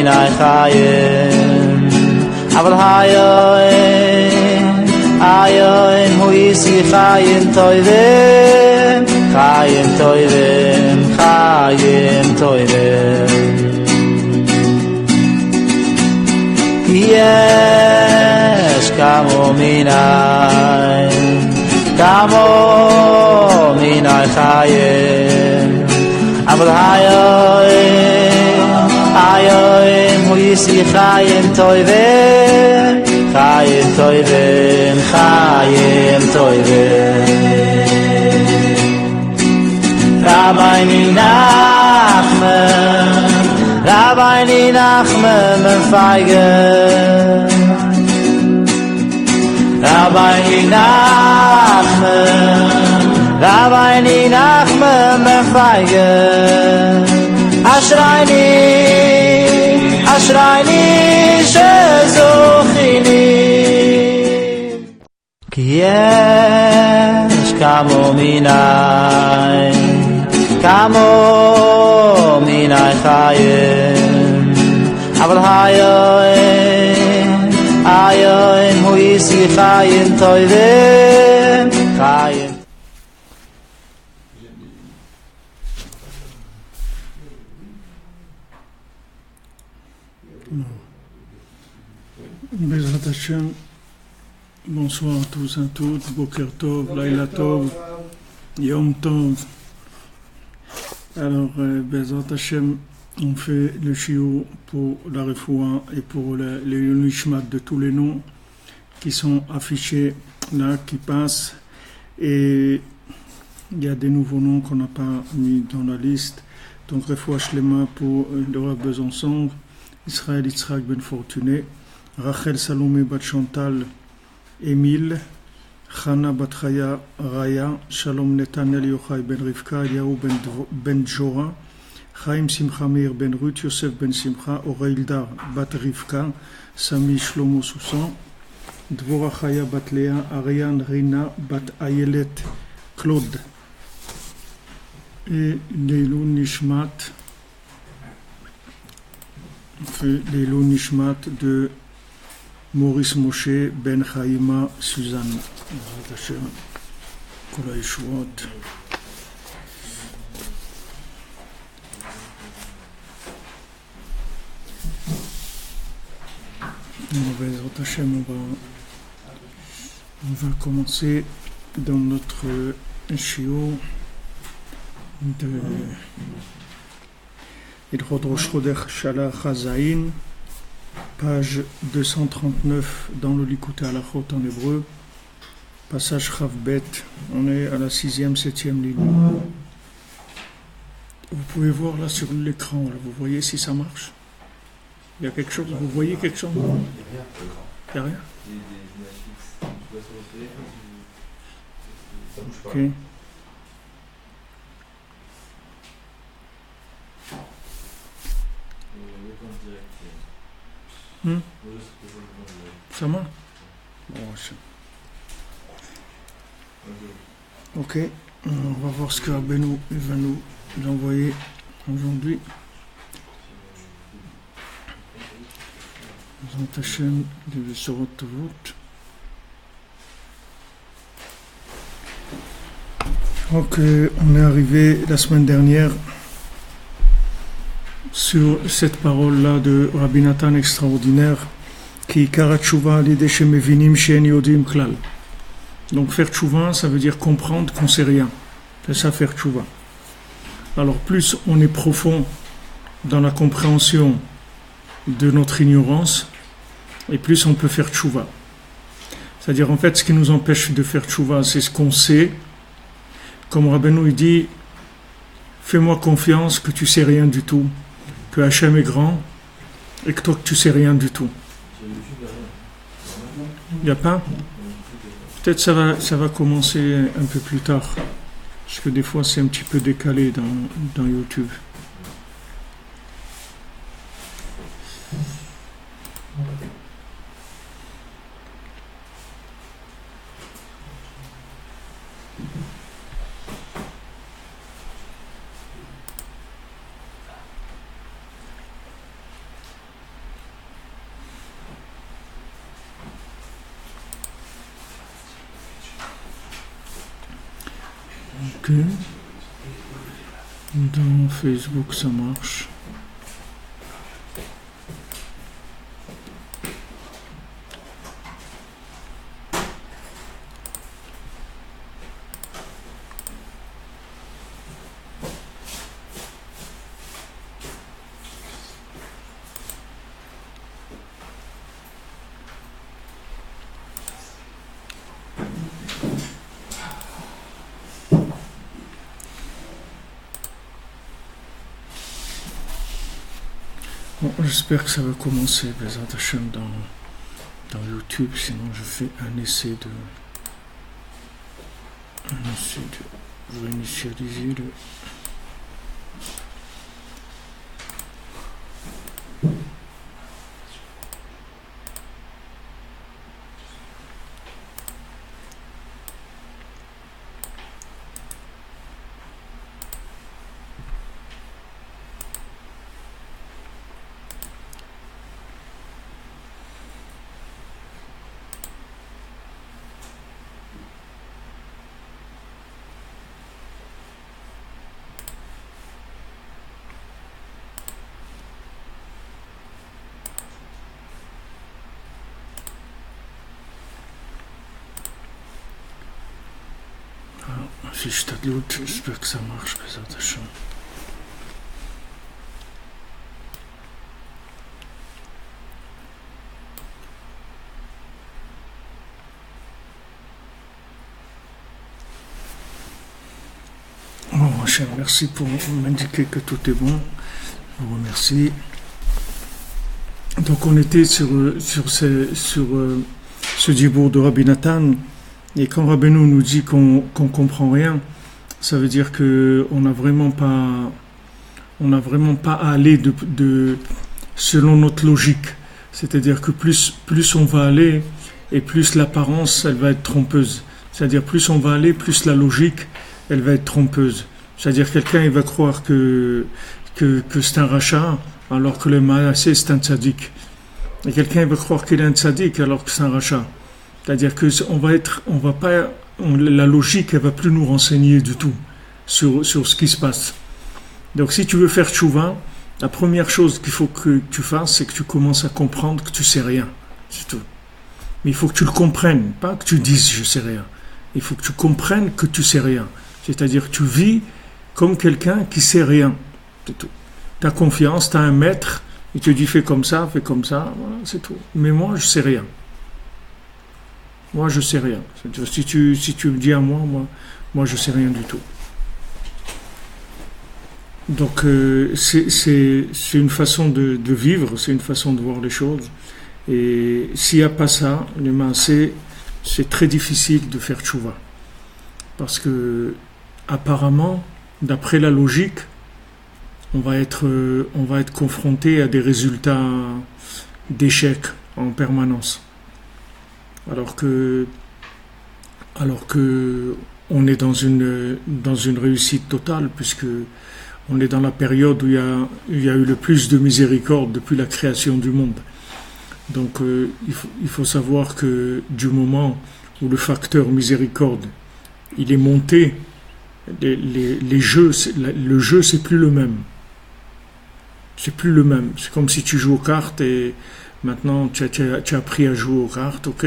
minay chayim aval hayoin hu isi chayim toivim chayim toivim chayim toivim yesh kamo minay chayim aval hayoin hu isi chayim toivim chayim toivim chayim toivim Rabbi Nachman mefeigen Rabbi Nachman mefeigen Ashrayni shezochini Ki yesh kamo minay chayim aval hayoin hu isi chayim toivim chayim Bezrat Hashem, bonsoir à tous et à toutes, Boker Tov, Laila Tov, Yom Tov. Alors, Bezrat Hashem, on fait le shiur pour la refoua et pour les nishmat de tous les noms qui sont affichés là, qui passent. Et il y a des nouveaux noms qu'on n'a pas mis dans la liste. Donc, refoua shlema pour le Rav Besançon, Israël Yitzhak Ben Fortuné, Rachel Salomé Bat Chantal Émile, Chana Bat Chaya Raya, Shalom Netanel Yochai Ben Rivka, Eliyahu Ben Jora, Chaim Simcha Meir Ben Ruth, Yosef Ben Simcha, Oreildar Bat Rivka, Sami Shlomo Soussan, Dvora Chaya Bat Léa, Ariane Rina Bat Ayelet Claude, et Leilou Nishmat, Leilou Nishmat de Maurice Moshe Ben Chaima Suzanne. Kol Yeshuot. On va commencer dans notre shiur de Ilchot Rosh Chodesh Shalach Hazayin, page 239 dans le Likutei Halachot en hébreu, passage Chav Bet, on est à la 6e, 7e ligne. Vous pouvez voir là sur l'écran, là, vous voyez si ça marche? Il y a quelque chose, vous voyez quelque chose? Il n'y a rien? Ok. Ça marche? Bon, ok, on va voir ce que Rabbeinu va nous envoyer aujourd'hui. Hashem de Besorot Tovot. Donc, on est arrivé la semaine dernière sur cette parole-là de Rabbi Nathan extraordinaire qui Karat Tshuva l'idée chez Mevinim She'en Yodim Klal. Donc faire Tshuva, ça veut dire comprendre qu'on ne sait rien. C'est ça faire Tshuva. Alors plus on est profond dans la compréhension de notre ignorance, et plus on peut faire Tshuva. C'est-à-dire en fait ce qui nous empêche de faire Tshuva, c'est ce qu'on sait. Comme Rabbeinu il dit, fais-moi confiance que tu sais rien du tout, que Hachem est grand et que toi que tu sais rien du tout. Il n'y a pas? Peut-être ça va commencer un peu plus tard, parce que des fois c'est un petit peu décalé dans YouTube. Ok. Dans Facebook, ça marche. Bon, j'espère que ça va commencer, Bezat Hashem, dans YouTube, sinon je fais un essai de réinitialiser le... fiche Tadlout, j'espère que ça marche, Bezat Hashem. Bon, Hachem, merci pour m'indiquer que tout est bon. Je vous remercie. Donc on était sur ce dibour de Rabbi Nathan, et quand Rabbeinu nous dit qu'on comprend rien, ça veut dire que on n'a vraiment pas à aller selon notre logique. C'est-à-dire que plus on va aller, et plus l'apparence elle va être trompeuse. C'est-à-dire plus on va aller, plus la logique elle va être trompeuse. C'est-à-dire quelqu'un il va croire que c'est un rachat, alors que le Maassé c'est un tzaddik. Et quelqu'un il va croire qu'il est un tzaddik alors que c'est un rachat. C'est-à-dire que la logique elle va plus nous renseigner du tout sur ce qui se passe. Donc si tu veux faire tchouva, la première chose qu'il faut que tu fasses, c'est que tu commences à comprendre que tu sais rien. C'est tout. Mais il faut que tu le comprennes, pas que tu dises je sais rien. Il faut que tu comprennes que tu sais rien. C'est-à-dire que tu vis comme quelqu'un qui sait rien. C'est tout. Tu as confiance, tu as un maître, il te dit fais comme ça, voilà, c'est tout. Mais moi je sais rien. Moi, je sais rien. Si tu me dis à moi, je sais rien du tout. Donc, c'est une façon de vivre, c'est une façon de voir les choses. Et s'il n'y a pas ça, le Maassé, c'est très difficile de faire tchouva. Parce que, apparemment, d'après la logique, on va être confronté à des résultats d'échec en permanence. Alors que on est dans une réussite totale, puisque on est dans la période où il y a eu le plus de miséricorde depuis la création du monde. Donc il faut savoir que du moment où le facteur miséricorde il est monté, le jeu c'est plus le même. C'est plus le même. C'est comme si tu joues aux cartes et maintenant tu as appris à jouer aux cartes, ok.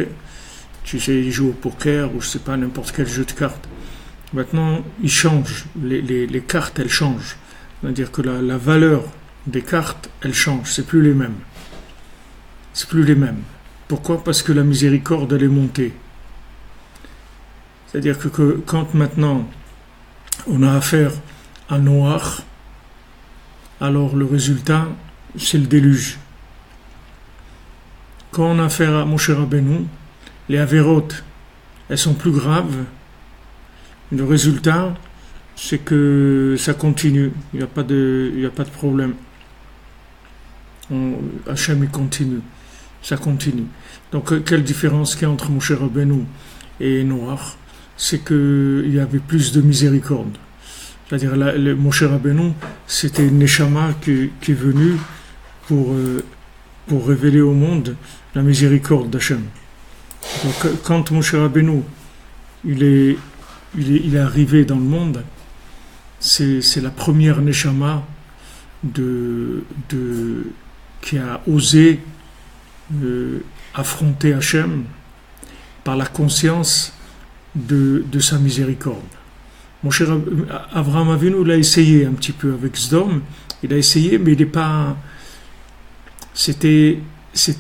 Tu sais jouer au poker ou je sais pas n'importe quel jeu de cartes. Maintenant, ils changent. Les cartes, elles changent. C'est-à-dire que la valeur des cartes, elle change. C'est plus les mêmes. C'est plus les mêmes. Pourquoi ? Parce que la miséricorde, elle est montée. C'est-à-dire que quand maintenant on a affaire à Noach, alors le résultat, c'est le déluge. Quand on a affaire à Moshe Rabbeinu, les avérotes, elles sont plus graves. Le résultat, c'est que ça continue. Il n'y a pas de problème. Hachem, il continue. Ça continue. Donc, quelle différence qu'il y a entre Moshe Rabbeinu et Noach ? C'est qu'il y avait plus de miséricorde. C'est-à-dire, le Moshe Rabbeinu, c'était une neshama qui est venue pour révéler au monde la miséricorde d'Hachem. Donc, quand Moshe Rabbeinu il est arrivé dans le monde, c'est la première Neshama qui a osé affronter Hachem par la conscience de sa miséricorde. Mon cher Avraham Avinu l'a essayé un petit peu avec Sdom, il a essayé, mais il n'est pas. C'était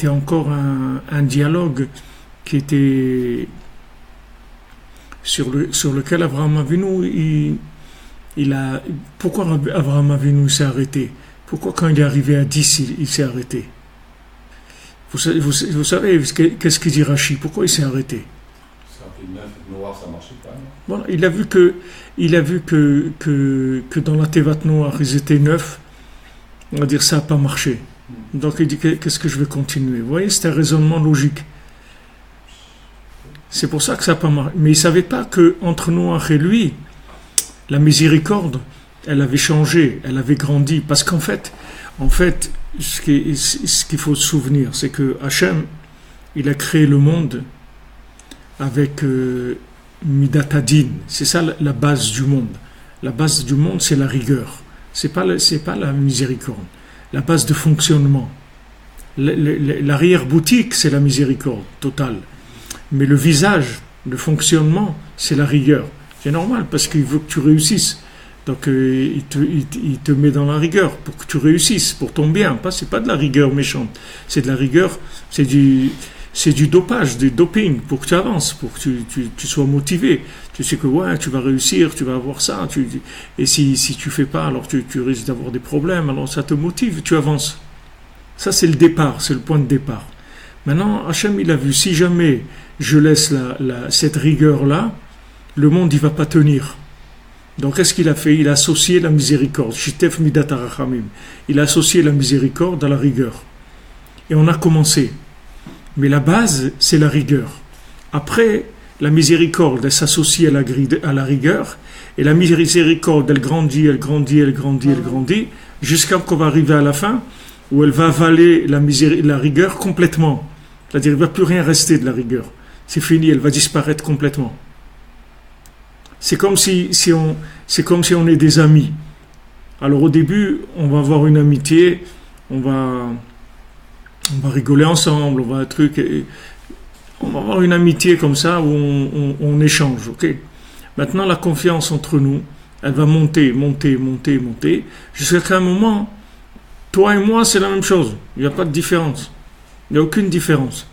encore un dialogue qui était sur lequel Avraham Avinu pourquoi Avraham Avinu s'est arrêté? Pourquoi quand il est arrivé à 10 il s'est arrêté? Vous savez qu'est-ce qu'il dit Rashi? Pourquoi il s'est arrêté? Noir, ça marchait pas. Voilà, il a vu que dans la Tevat Noir ils étaient 9. On va dire ça n'a pas marché. Donc il dit qu'est-ce que je vais continuer? Vous voyez, c'est un raisonnement logique. C'est pour ça que ça n'a pas marché. Mais il ne savait pas qu'entre Noach et lui, la miséricorde, elle avait changé, elle avait grandi. Parce qu'en fait, ce qu'il faut se souvenir, c'est que Hachem, il a créé le monde avec Midat Hadin. C'est ça la base du monde. La base du monde, c'est la rigueur. C'est pas la miséricorde. La base de fonctionnement. L'arrière-boutique, c'est la miséricorde totale. Mais le visage, le fonctionnement, c'est la rigueur. C'est normal parce qu'il veut que tu réussisses. Donc il te met dans la rigueur pour que tu réussisses, pour ton bien. C'est pas de la rigueur méchante. C'est de la rigueur, c'est du dopage, du doping pour que tu avances, pour que tu sois motivé. Tu sais que ouais, tu vas réussir, tu vas avoir ça. Et si tu fais pas, alors tu risques d'avoir des problèmes. Alors ça te motive, tu avances. Ça c'est le départ, c'est le point de départ. Maintenant, Hachem il a vu, si jamais je laisse cette rigueur-là, le monde il va pas tenir. Donc qu'est-ce qu'il a fait? Il a associé la miséricorde. Shitef midat harachamim. Il a associé la miséricorde à la rigueur. Et on a commencé. Mais la base, c'est la rigueur. Après, la miséricorde, elle s'associe à la rigueur. Et la miséricorde, elle grandit, jusqu'à qu'on va arriver à la fin, où elle va avaler la rigueur complètement. C'est-à-dire, il ne va plus rien rester de la rigueur. C'est fini, elle va disparaître complètement. C'est comme si on est des amis. Alors au début, on va avoir une amitié, on va rigoler ensemble, on va avoir une amitié comme ça où on échange, ok? Maintenant, la confiance entre nous, elle va monter, jusqu'à qu'à un moment, toi et moi, c'est la même chose. Il n'y a pas de différence. Il n'y a aucune différence.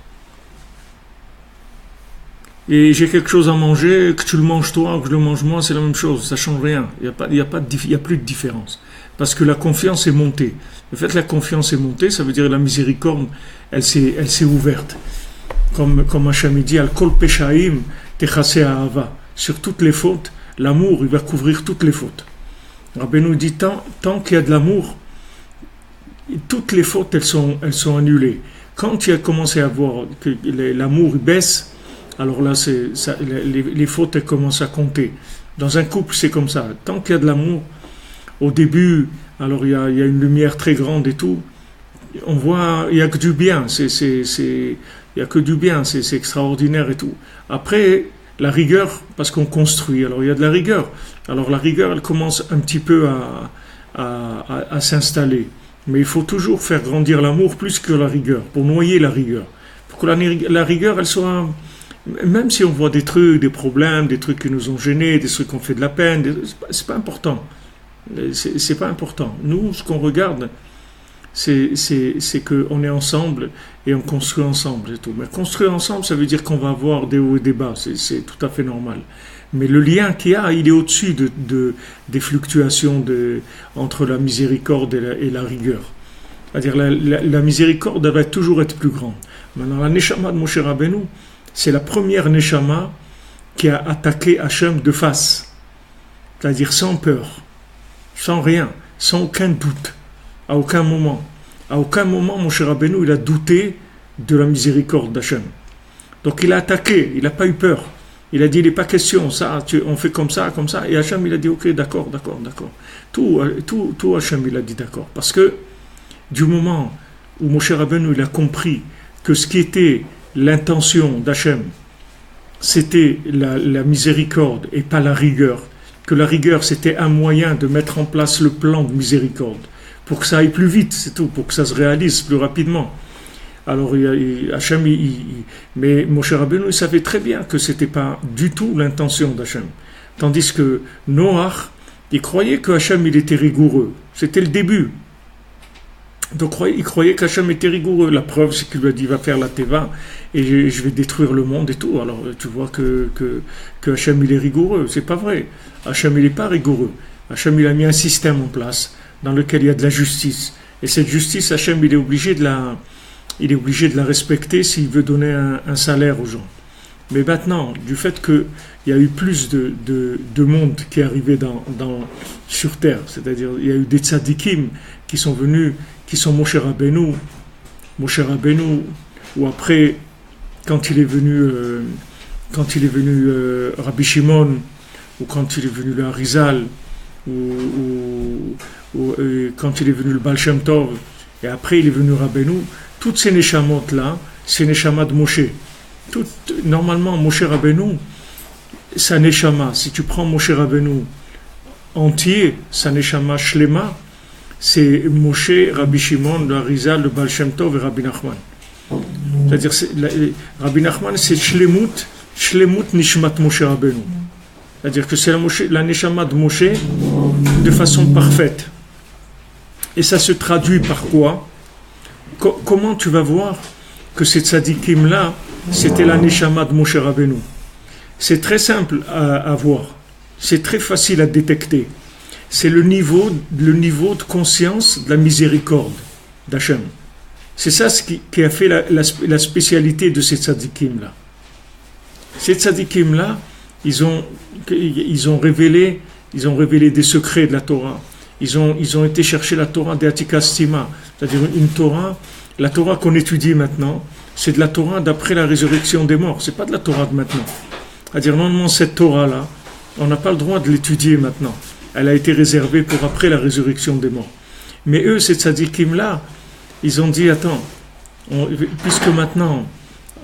Et j'ai quelque chose à manger, que tu le manges toi ou que je le mange moi, c'est la même chose, ça ne change rien. Il n'y a plus de différence. Parce que la confiance est montée. Le fait que la confiance est montée, ça veut dire que la miséricorde, elle s'est ouverte. Comme Hachem dit, Al kol peshaim techase ahava. Sur toutes les fautes, l'amour, il va couvrir toutes les fautes. Rabbeinu dit, tant qu'il y a de l'amour, toutes les fautes, elles sont annulées. Quand il a commencé à voir que l'amour baisse, alors là, les fautes, elles commencent à compter. Dans un couple, c'est comme ça. Tant qu'il y a de l'amour, au début, alors il y a une lumière très grande et tout, on voit, il n'y a que du bien, il y a que du bien, c'est extraordinaire et tout. Après, la rigueur, parce qu'on construit, alors il y a de la rigueur. Alors la rigueur, elle commence un petit peu à s'installer. Mais il faut toujours faire grandir l'amour plus que la rigueur, pour noyer la rigueur. Pour que la rigueur, elle soit... Même si on voit des trucs, des problèmes, des trucs qui nous ont gênés, des trucs qui ont fait de la peine, c'est pas important. C'est pas important. Nous, ce qu'on regarde, c'est qu'on est ensemble et on construit ensemble et tout. Mais construire ensemble, ça veut dire qu'on va avoir des hauts et des bas. C'est tout à fait normal. Mais le lien qu'il y a, il est au-dessus des fluctuations entre la miséricorde et la rigueur. C'est-à-dire la miséricorde, elle va toujours être plus grande. Maintenant, la Neshama de Moshe Rabbeinu, c'est la première Neshama qui a attaqué Hachem de face. C'est-à-dire sans peur, sans rien, sans aucun doute, à aucun moment. À aucun moment, Moshe Rabbeinu, il a douté de la miséricorde d'Hachem. Donc il a attaqué, il n'a pas eu peur. Il a dit, il n'est pas question, ça, on fait comme ça. Et Hachem, il a dit, ok, d'accord. Tout Hachem, il a dit d'accord. Parce que du moment où Moshe Rabbeinu, il a compris que ce qui était l'intention d'Hachem, c'était la miséricorde et pas la rigueur, que la rigueur c'était un moyen de mettre en place le plan de miséricorde pour que ça aille plus vite, c'est tout, pour que ça se réalise plus rapidement. Alors Hachem, mais Moshe Rabbeinu il savait très bien que c'était pas du tout l'intention d'Hachem. Tandis que Noach, il croyait que Hachem il était rigoureux. C'était le début. Donc il croyait qu'Hachem était rigoureux. La preuve, c'est qu'il lui a dit va faire la teva et je vais détruire le monde et tout. Alors tu vois que Hachem il est rigoureux. C'est pas vrai. Hachem il n'est pas rigoureux. Hachem il a mis un système en place dans lequel il y a de la justice. Et cette justice, Hachem il est obligé de la respecter s'il veut donner un salaire aux gens. Mais maintenant, du fait qu'il y a eu plus de monde qui est arrivé sur terre, c'est-à-dire il y a eu des tzadikim qui sont venus, qui sont Moshe Rabbeinu, ou après, quand il est venu Rabbi Shimon, ou quand il est venu le Harizal, ou quand il est venu le Baal Shem Tov, et après il est venu Rabbeinu, toutes ces neshamot-là, c'est neshama de Moshe. Normalement, Moshe Rabbeinu, sa neshama, si tu prends Moshe Rabbeinu entier, sa neshama shlema, c'est Moshe, Rabbi Shimon, le Harizal, le Baal Shem Tov et Rabbi Nachman. C'est-à-dire, Rabbi Nachman, c'est shlemut nishmat Moshe Rabbeinu. C'est-à-dire que c'est la neshama de Moshe de façon parfaite. Et ça se traduit par quoi? Comment tu vas voir que ces tzadikim-là, c'était la neshama de Moshe Rabbeinu? C'est très simple à voir. C'est très facile à détecter. C'est le niveau de conscience de la miséricorde d'Hachem. C'est ça ce qui a fait la spécialité de ces tzadikim-là. Ces tzadikim-là, ils ont révélé des secrets de la Torah. Ils ont été chercher la Torah d'Atika Stima, c'est-à-dire une Torah, la Torah qu'on étudie maintenant, c'est de la Torah d'après la résurrection des morts, c'est pas de la Torah de maintenant. C'est-à-dire normalement cette Torah-là, on n'a pas le droit de l'étudier maintenant. Elle a été réservée pour après la résurrection des morts. Mais eux, ces tzadikim-là, ils ont dit, attends, puisque maintenant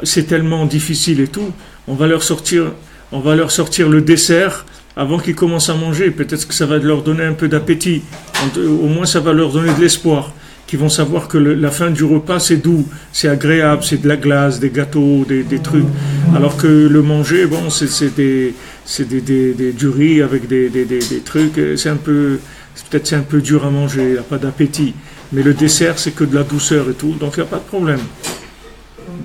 c'est tellement difficile et tout, on va leur sortir le dessert avant qu'ils commencent à manger. Peut-être que ça va leur donner un peu d'appétit. Au moins, ça va leur donner de l'espoir. Qu'ils vont savoir que la fin du repas, c'est doux, c'est agréable, c'est de la glace, des gâteaux, des trucs. Alors que le manger, bon, c'est du riz avec des trucs. Peut-être c'est un peu dur à manger, il n'y a pas d'appétit. Mais le dessert, c'est que de la douceur et tout, donc il n'y a pas de problème.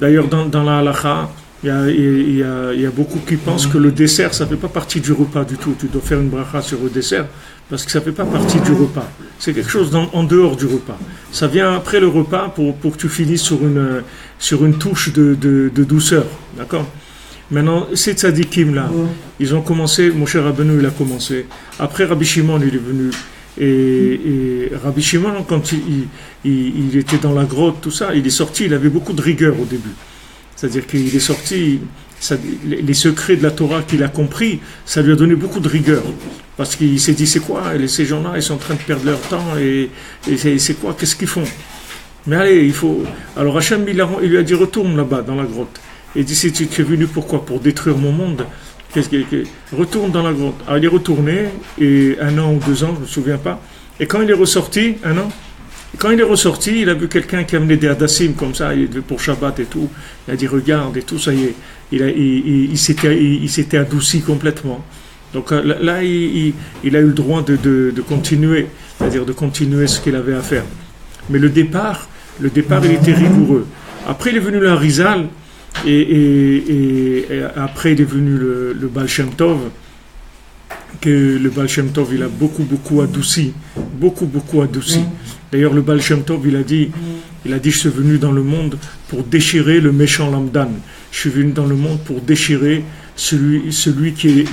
D'ailleurs, dans la halakha, il y a beaucoup qui pensent que le dessert, ça ne fait pas partie du repas du tout. Tu dois faire une bracha sur le dessert parce que ça ne fait pas partie du repas. C'est quelque chose en dehors du repas. Ça vient après le repas pour que tu finisses sur une touche de douceur. D'accord? Maintenant, ces tzadikim-là, ils ont commencé, Moshe Rabbeinu, il a commencé. Après, Rabbi Shimon, il est venu. Et Rabbi Shimon, quand il était dans la grotte, tout ça, il est sorti, il avait beaucoup de rigueur au début. C'est-à-dire qu'il est sorti, les secrets de la Torah qu'il a compris, ça lui a donné beaucoup de rigueur. Parce qu'il s'est dit, c'est quoi? Ces gens-là, ils sont en train de perdre leur temps, et c'est quoi? Qu'est-ce qu'ils font? Mais allez, il faut... Alors Hachem, il lui a dit, retourne là-bas, dans la grotte. Et il dit, si tu es venu pourquoi? Pour détruire mon monde. Retourne dans la grotte. Alors il est retourné, et 1 an ou 2 ans, je ne me souviens pas. Et quand il est ressorti, 1 an, quand il est ressorti, il a vu quelqu'un qui amenait des hadassim comme ça, pour Shabbat et tout. Il a dit, regarde, et tout, ça y est. Il s'était adouci complètement. Donc là, il a eu le droit de continuer, c'est-à-dire de continuer ce qu'il avait à faire. Mais le départ, il était rigoureux. Après, il est venu le Harizal, et après, il est venu le Baal Shem Tov, que le Baal Shem Tov, il a beaucoup adouci. Beaucoup adouci. D'ailleurs, le Baal Shem Tov, il a dit, je suis venu dans le monde pour déchirer le méchant lamdan. Je suis venu dans le monde pour déchirer celui qui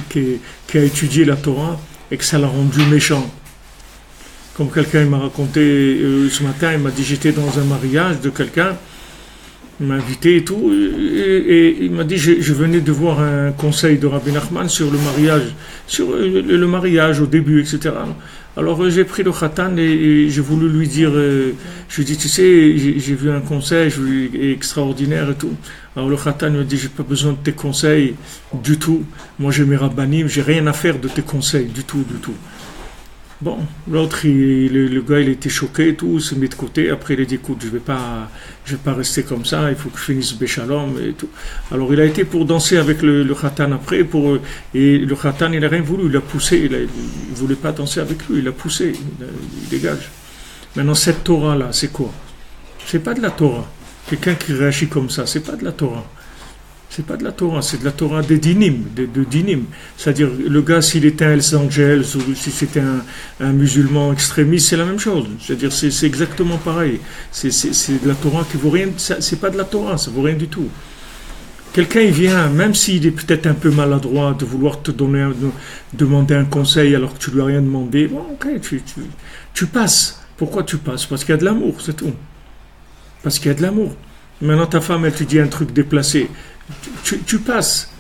a étudié la Torah et que ça l'a rendu méchant. Comme quelqu'un m'a raconté ce matin, il m'a dit, j'étais dans un mariage de quelqu'un Il m'a invité et tout, et il m'a dit je venais de voir un conseil de Rabbi Nachman sur le mariage, le mariage au début, etc. Alors j'ai pris le khatan et j'ai voulu lui dire, je lui ai dit, tu sais, j'ai vu un conseil extraordinaire et tout. Alors le khatan m'a dit, j'ai pas besoin de tes conseils du tout. Moi j'ai mes rabbanim, j'ai rien à faire de tes conseils du tout. Bon, l'autre, le gars, il était choqué et tout, il se met de côté. Après, il a dit, écoute, je vais pas rester comme ça, il faut que je finisse Béchalom et tout. Alors, il a été pour danser avec le khatan après, et le khatan, il n'a rien voulu, il l'a poussé, il voulait pas danser avec lui, il l'a poussé, il dégage. Maintenant, cette Torah-là, c'est quoi? C'est pas de la Torah. Quelqu'un qui réagit comme ça, c'est pas de la Torah. C'est pas de la Torah, c'est de la Torah des dinim, de dinim. C'est-à-dire, le gars, s'il était un Hells Angels ou si c'était un musulman extrémiste, c'est la même chose. C'est-à-dire, c'est exactement pareil. C'est de la Torah qui vaut rien, c'est pas de la Torah, ça vaut rien du tout. Quelqu'un, il vient, même s'il est peut-être un peu maladroit de vouloir te demander un conseil alors que tu lui as rien demandé, bon, ok, tu passes. Pourquoi tu passes? Parce qu'il y a de l'amour, c'est tout. Parce qu'il y a de l'amour. Maintenant, ta femme, elle te dit un truc déplacé. Tu passes.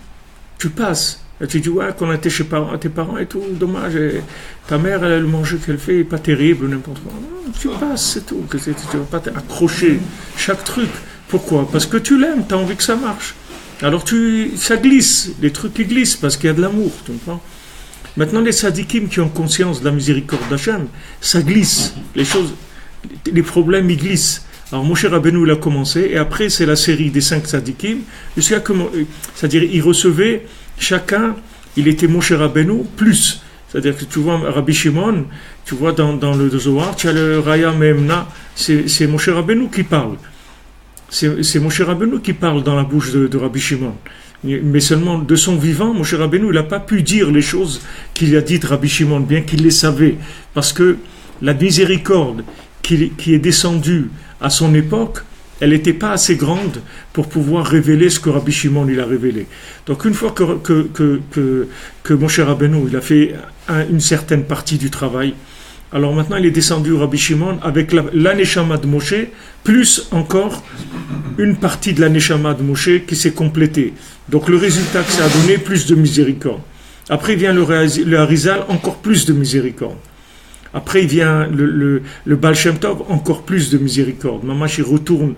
Et tu dis, ouais, qu'on a été chez tes parents et tout, dommage. Et ta mère, elle, le manger qu'elle fait n'est pas terrible, n'importe quoi. Non, tu passes, c'est tout. Tu ne vas pas t'accrocher chaque truc. Pourquoi? Parce que tu l'aimes, tu as envie que ça marche. Alors ça glisse, les trucs qui glissent, parce qu'il y a de l'amour, tu comprends? Maintenant, les sadikim qui ont conscience de la miséricorde d'Hachem, ça glisse. Les problèmes, ils glissent. Alors Moshe Rabbeinu il a commencé, et après c'est la série des 5 tzadikim, c'est-à-dire ils recevaient, chacun, il était Moshe Rabbeinu plus, c'est-à-dire que tu vois Rabbi Shimon, tu vois dans le Zohar, tu as le Raya Mehemna, c'est Moshe Rabbeinu qui parle, c'est Moshe Rabbeinu qui parle dans la bouche de Rabbi Shimon, mais seulement de son vivant, Moshe Rabbeinu il n'a pas pu dire les choses qu'il a dites Rabbi Shimon, bien qu'il les savait, parce que la miséricorde qui est descendue à son époque, elle n'était pas assez grande pour pouvoir révéler ce que Rabbi Shimon il a révélé. Donc une fois que Moshe Rabbeinu il a fait une certaine partie du travail, alors maintenant il est descendu Rabbi Shimon avec la Neshama de Moshe, plus encore une partie de la Neshama de Moshe qui s'est complétée. Donc le résultat que ça a donné, plus de miséricorde. Après vient le Harizal, encore plus de miséricorde. Après, il vient le Baal Shem Tov, encore plus de miséricorde. Mamash, il retourne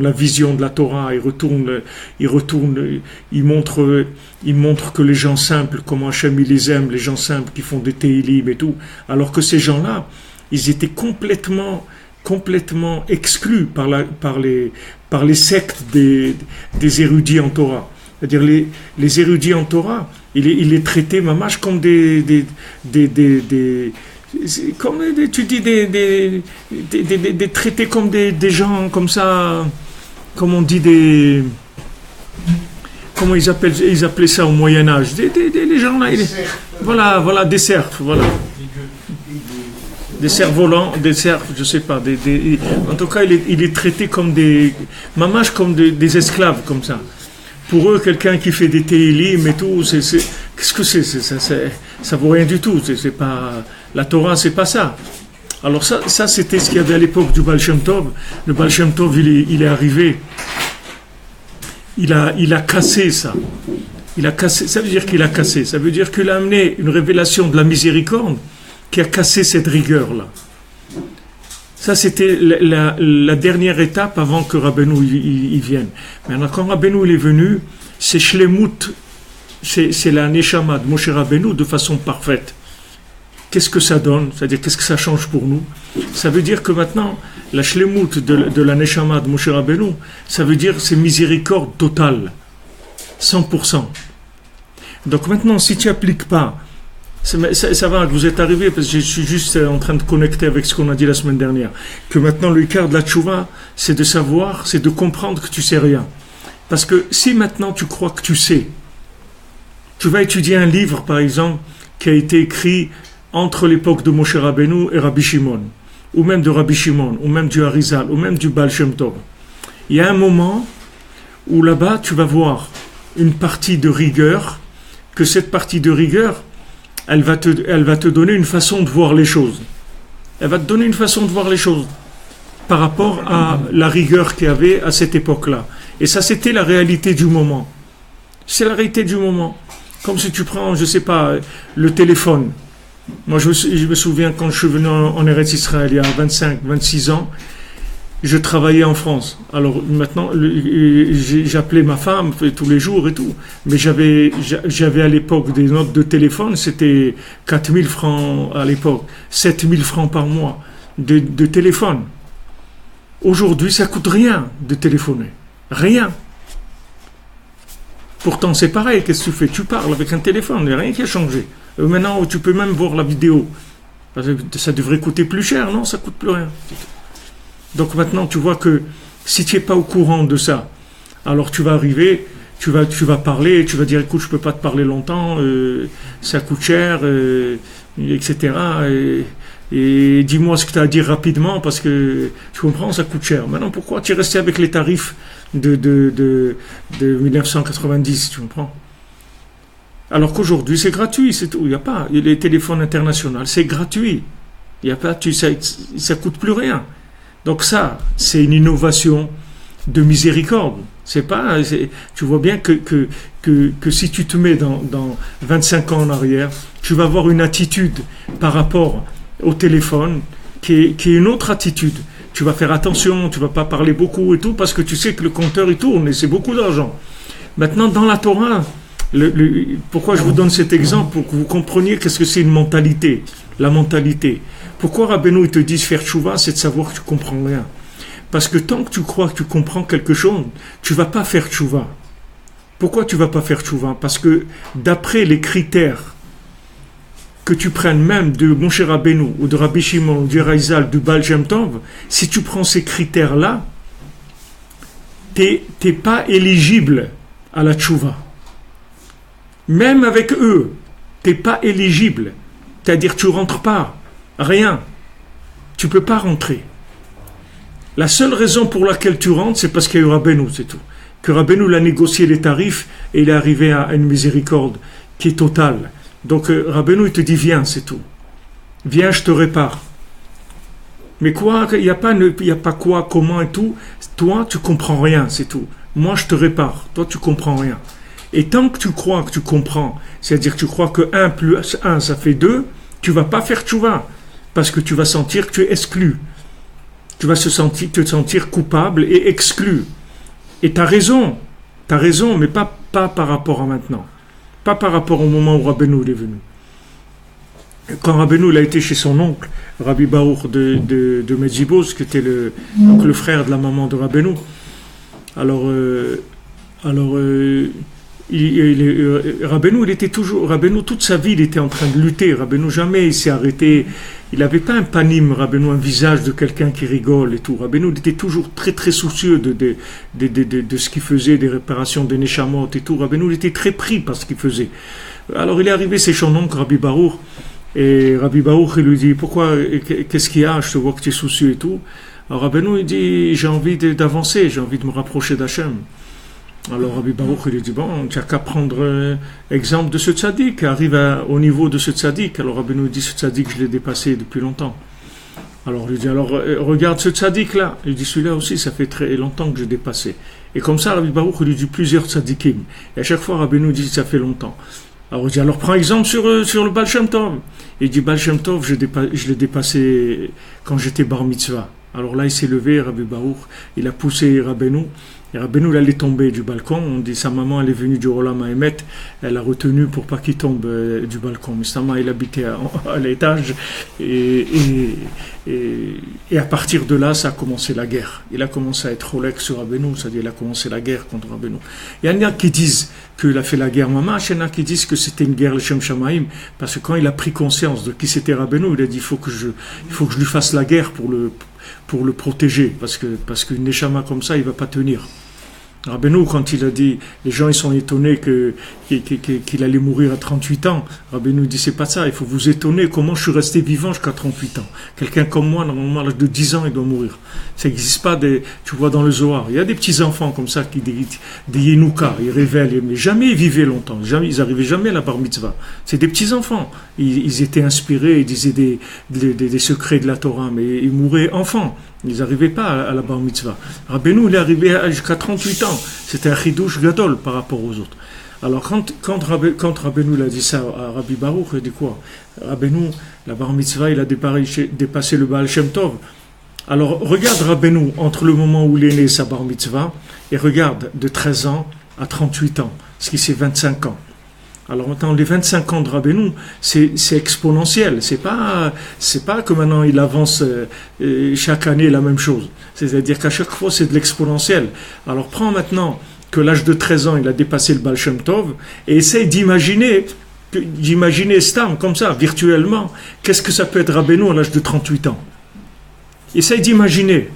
la vision de la Torah, il montre que les gens simples, comment Hachem il les aime, les gens simples qui font des Teilim et tout, alors que ces gens-là, ils étaient complètement exclus par les sectes des érudits en Torah. C'est-à-dire les érudits en Torah, il les traitait Mamash comme des comme tu dis des traités comme des gens comme ça, comme on dit comment ils appelaient ça au Moyen-Âge, les gens là, voilà des cerfs, voilà. Des cerfs-volants, des cerfs, je sais pas, en tout cas il est traité comme mamash comme des esclaves comme ça. Pour eux, quelqu'un qui fait des télim et tout, qu'est-ce que c'est? Ça vaut rien du tout. C'est pas la Torah, c'est pas ça. Alors ça c'était ce qu'il y avait à l'époque du Baal Shem Tov. Le Baal Shem Tov, il est arrivé. Il a cassé ça. Ça veut dire qu'il a cassé. Ça veut dire qu'il a amené une révélation de la miséricorde qui a cassé cette rigueur-là. Ça, c'était la dernière étape avant que Rabbeinu il vienne. Maintenant, quand Rabbeinu il est venu, c'est Shlemut, c'est la Neshama de Moshe Rabbeinu de façon parfaite. Qu'est-ce que ça donne? C'est-à-dire, qu'est-ce que ça change pour nous? Ça veut dire que maintenant, la Shlemut de la Neshama de Moshe Rabbeinu, ça veut dire c'est miséricorde totale, 100%. Donc maintenant, si tu n'appliques pas, ça va, vous êtes arrivé, parce que je suis juste en train de connecter avec ce qu'on a dit la semaine dernière, que maintenant le quart de la tchouva, c'est de savoir, c'est de comprendre que tu sais rien. Parce que si maintenant tu crois que tu sais, tu vas étudier un livre, par exemple, qui a été écrit entre l'époque de Moshe Rabbeinu et Rabbi Shimon, ou même de Rabbi Shimon, ou même du Harizal, ou même du Baal Shem Tov. Il y a un moment où là-bas, tu vas voir une partie de rigueur, que cette partie de rigueur, elle va te donner une façon de voir les choses. Elle va te donner une façon de voir les choses. par rapport à la rigueur qu'il y avait à cette époque-là. Et ça, c'était la réalité du moment. C'est la réalité du moment. Comme si tu prends, je sais pas, le téléphone. Moi, je me souviens quand je suis venu en Eretz Israël il y a 25, 26 ans, je travaillais en France. Alors maintenant, j'appelais ma femme tous les jours et tout. Mais j'avais à l'époque des notes de téléphone, c'était 4000 francs à l'époque, 7000 francs par mois de téléphone. Aujourd'hui, ça coûte rien de téléphoner. Rien. Pourtant, c'est pareil. Qu'est-ce que tu fais? Tu parles avec un téléphone. Il n'y a rien qui a changé. Maintenant, tu peux même voir la vidéo. Ça devrait coûter plus cher, non? Ça coûte plus rien. Donc maintenant, tu vois que si tu n'es pas au courant de ça, alors tu vas arriver, tu vas parler, tu vas dire, écoute, je ne peux pas te parler longtemps, ça coûte cher, etc. Et dis-moi ce que tu as à dire rapidement, parce que, tu comprends, ça coûte cher. Maintenant, pourquoi tu es resté avec les tarifs de 1990, tu comprends? Alors qu'aujourd'hui, c'est gratuit, c'est tout. Il n'y a pas, les téléphones internationaux, c'est gratuit. Il y a pas, ça coûte plus rien. Donc ça, c'est une innovation de miséricorde. Tu vois bien que si tu te mets dans 25 ans en arrière, tu vas avoir une attitude par rapport au téléphone qui est une autre attitude. Tu vas faire attention, tu vas pas parler beaucoup et tout, parce que tu sais que le compteur il tourne et c'est beaucoup d'argent. Maintenant, dans la Torah, pourquoi je vous donne cet exemple? Pour que vous compreniez qu'est-ce que c'est une mentalité. La mentalité. Pourquoi Rabbeinu il te dit faire tchouva, c'est de savoir que tu comprends rien. Parce que tant que tu crois que tu comprends quelque chose, tu vas pas faire tchouva. Pourquoi tu vas pas faire tchouva? Parce que d'après les critères que tu prennes même de Moshe Rabbeinu ou de Rabbi Shimon ou du Raizal, du Baal Shem Tov, si tu prends ces critères-là, t'es pas éligible à la tchouva. Même avec eux, t'es pas éligible. C'est-à-dire tu rentres pas. Rien. Tu peux pas rentrer. La seule raison pour laquelle tu rentres, c'est parce qu'il y a eu Rabbeinu, c'est tout. Que Rabbeinu l'a négocié les tarifs et il est arrivé à une miséricorde qui est totale. Donc Rabbeinu il te dit viens, c'est tout. Viens, je te répare. Mais quoi, il n'y a pas quoi, comment et tout. Toi, tu comprends rien, c'est tout. Moi, je te répare. Toi, tu comprends rien. Et tant que tu crois que tu comprends, c'est-à-dire que tu crois que 1 plus 1, ça fait 2, tu ne vas pas faire tchouva. Parce que tu vas sentir que tu es exclu. Tu vas te sentir coupable et exclu. Et tu as raison, mais pas par rapport à maintenant. Pas par rapport au moment où Rabbeinu est venu. Quand Rabbeinu a été chez son oncle, Rabbi Baruch de Medjibos, qui était le frère de la maman de Rabbeinu, Rabbeinu, toute sa vie, il était en train de lutter. Rabbeinu, jamais il s'est arrêté. Il n'avait pas un panim, Rabbeinu, un visage de quelqu'un qui rigole et tout. Rabbeinu, il était toujours très, très soucieux de ce qu'il faisait, des réparations des Neshamot et tout. Rabbeinu, il était très pris par ce qu'il faisait. Alors, il est arrivé chez son oncle, Rabbi Baruch, et Rabbi Baruch, il lui dit, pourquoi, qu'est-ce qu'il y a? Je te vois que tu es soucieux et tout. Alors, Rabbeinu, il dit, j'ai envie d'avancer, j'ai envie de me rapprocher d'Hachem. Alors Rabbi Baruch il lui dit bon, tu n'as qu'à prendre exemple de ce tzaddik qui arrive au niveau de ce tzaddik. Alors Rabbi nous dit ce tzaddik je l'ai dépassé depuis longtemps. Alors il lui dit alors regarde ce tzaddik là. Il dit celui-là aussi ça fait très longtemps que j'ai dépassé. Et comme ça Rabbi Baruch il lui dit plusieurs tzaddikim. Et à chaque fois Rabbi nous dit ça fait longtemps. Alors il dit alors prends exemple sur le Baal Shem Tov. Il dit Baal Shem Tov je l'ai dépassé quand j'étais bar mitzvah. Alors là il s'est levé Rabbi Baruch, il a poussé Rabbeinu. Et Rabbeinu, il allait tomber du balcon. On dit, sa maman, elle est venue du Olam Haemet. Elle a retenu pour pas qu'il tombe du balcon. Mais sa maman, il habitait à l'étage. Et à partir de là, ça a commencé la guerre. Il a commencé à être Rolex sur Rabbeinu. C'est-à-dire, il a commencé la guerre contre Rabbeinu. Il y en a qui disent qu'il a fait la guerre Mamash. Il y en a qui disent que c'était une guerre Leshem Shamaim. Parce que quand il a pris conscience de qui c'était Rabbeinu, il a dit, il faut que je lui fasse la guerre pour le protéger. Parce qu'une Neshama comme ça, il va pas tenir. Rabbeinu, quand il a dit, les gens ils sont étonnés qu'il allait mourir à 38 ans. Rabbeinu dit, c'est pas ça, il faut vous étonner comment je suis resté vivant jusqu'à 38 ans. Quelqu'un comme moi, normalement, à l'âge de 10 ans, il doit mourir. Ça n'existe pas, tu vois dans le Zohar. Il y a des petits-enfants comme ça, des Yenouka, ils révèlent, mais jamais ils vivaient longtemps. Ils n'arrivaient jamais à la bar mitzvah. C'est des petits-enfants. Ils étaient inspirés, ils disaient des secrets de la Torah, mais ils mouraient enfants. Ils n'arrivaient pas à la bar mitzvah. Rabbeinu, il est arrivé jusqu'à 38 ans. C'était un chidouche gadol par rapport aux autres. Alors, quand Rabbeinu il a dit ça à Rabbi Baruch, il a dit quoi? Rabbeinu, la bar mitzvah, il a dépassé le Baal Shem Tov. Alors, regarde Rabbeinu, entre le moment où il est né, sa bar mitzvah, et regarde, de 13 ans à 38 ans, ce qui c'est 25 ans. Alors maintenant, les 25 ans de Rabbeinu, c'est exponentiel. C'est pas que maintenant il avance chaque année la même chose. C'est-à-dire qu'à chaque fois, c'est de l'exponentiel. Alors prends maintenant que l'âge de 13 ans, il a dépassé le Baal Shem Tov, et essaye d'imaginer Stam, comme ça, virtuellement, qu'est-ce que ça peut être Rabbeinu à l'âge de 38 ans. Essaye d'imaginer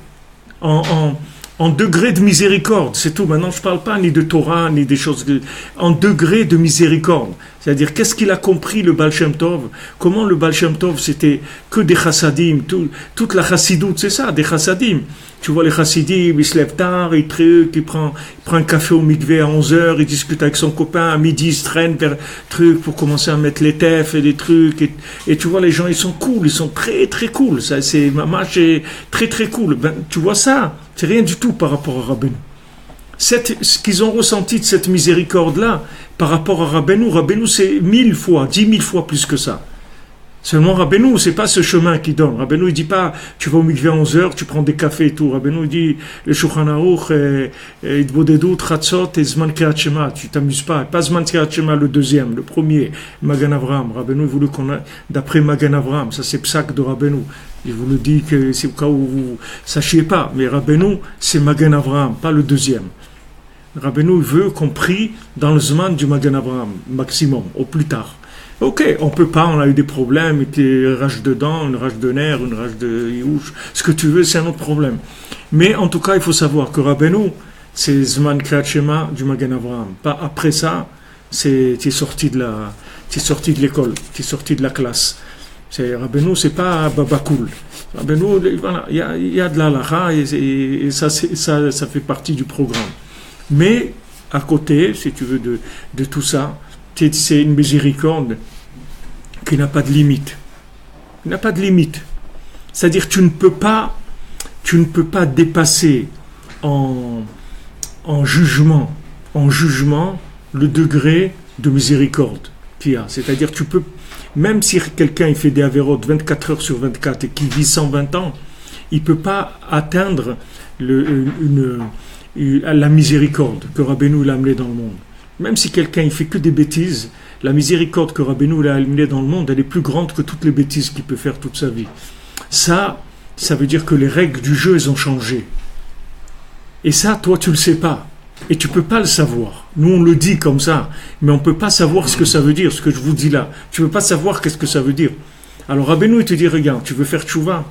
en degré de miséricorde, c'est tout. Maintenant, je ne parle pas ni de Torah, ni des choses... En degré de miséricorde. C'est-à-dire, qu'est-ce qu'il a compris, le Baal Shem Tov? Comment le Baal Shem Tov, c'était que des chassidim, toute la chassidoute, c'est ça, des chassidim. Tu vois, les chassidim, ils se lèvent tard, ils prend un café au mikvé à 11h, il discute avec son copain, à midi, il se traîne vers truc pour commencer à mettre les tefs et des trucs. Et tu vois, les gens, ils sont cool, ils sont très, très cool. Ça, c'est très, très cool. Ben, tu vois ça, c'est rien du tout par rapport à Rabbeinu. Ce qu'ils ont ressenti de cette miséricorde-là, par rapport à Rabbeinu, c'est 1000 fois, 10 000 fois plus que ça. Seulement Rabbeinu, c'est pas ce chemin qu'il donne. Rabbeinu, il dit pas, tu vas au mikvé à 11h, tu prends des cafés et tout. Rabbeinu, il dit, le Shulchan Aruch, Idbodedut, Chatzot et Zman Kriyat Shema. Tu t'amuses pas. Pas Zman Kriyat Shema, le deuxième, le premier, Magan Avraham. Rabbeinu, il voulait d'après Magan Avraham, ça c'est Psak de Rabbeinu. Il vous le dit que c'est au cas où vous sachiez pas. Mais Rabbeinu, c'est Magan Avraham, pas le deuxième. Rabbeinu veut qu'on prie dans le Zman du Magan Avraham, maximum, au plus tard. Ok, on peut pas, on a eu des problèmes, une rage de dents, une rage de nerfs, une rage de youch, ce que tu veux, c'est un autre problème. Mais en tout cas, il faut savoir que Rabbeinu, c'est Zman Kriyat Shema du Magan Avraham. Pas après ça, tu es sorti de l'école, tu es sorti de la classe. Rabbeinu, c'est pas Baba Cool. Rabbeinu, voilà, il y a de la halakha et ça fait partie du programme. Mais à côté, si tu veux, de tout ça, c'est une miséricorde qui n'a pas de limite. Il n'a pas de limite. C'est-à-dire tu ne peux pas dépasser en jugement le degré de miséricorde qu'il y a. C'est-à-dire tu peux, même si quelqu'un il fait des avérotes 24 heures sur 24 et qui vit 120 ans, il ne peut pas atteindre la miséricorde que Rabbeinu l'a amenée dans le monde. Même si quelqu'un il fait que des bêtises, la miséricorde que Rabbeinu l'a amenée dans le monde, elle est plus grande que toutes les bêtises qu'il peut faire toute sa vie. Ça veut dire que les règles du jeu, elles ont changé. Et ça, toi, tu le sais pas. Et tu peux pas le savoir. Nous, on le dit comme ça, mais on peut pas savoir ce que ça veut dire, ce que je vous dis là. Tu peux pas savoir qu'est-ce que ça veut dire. Alors Rabbeinu, il te dit, regarde, tu veux faire tchouva,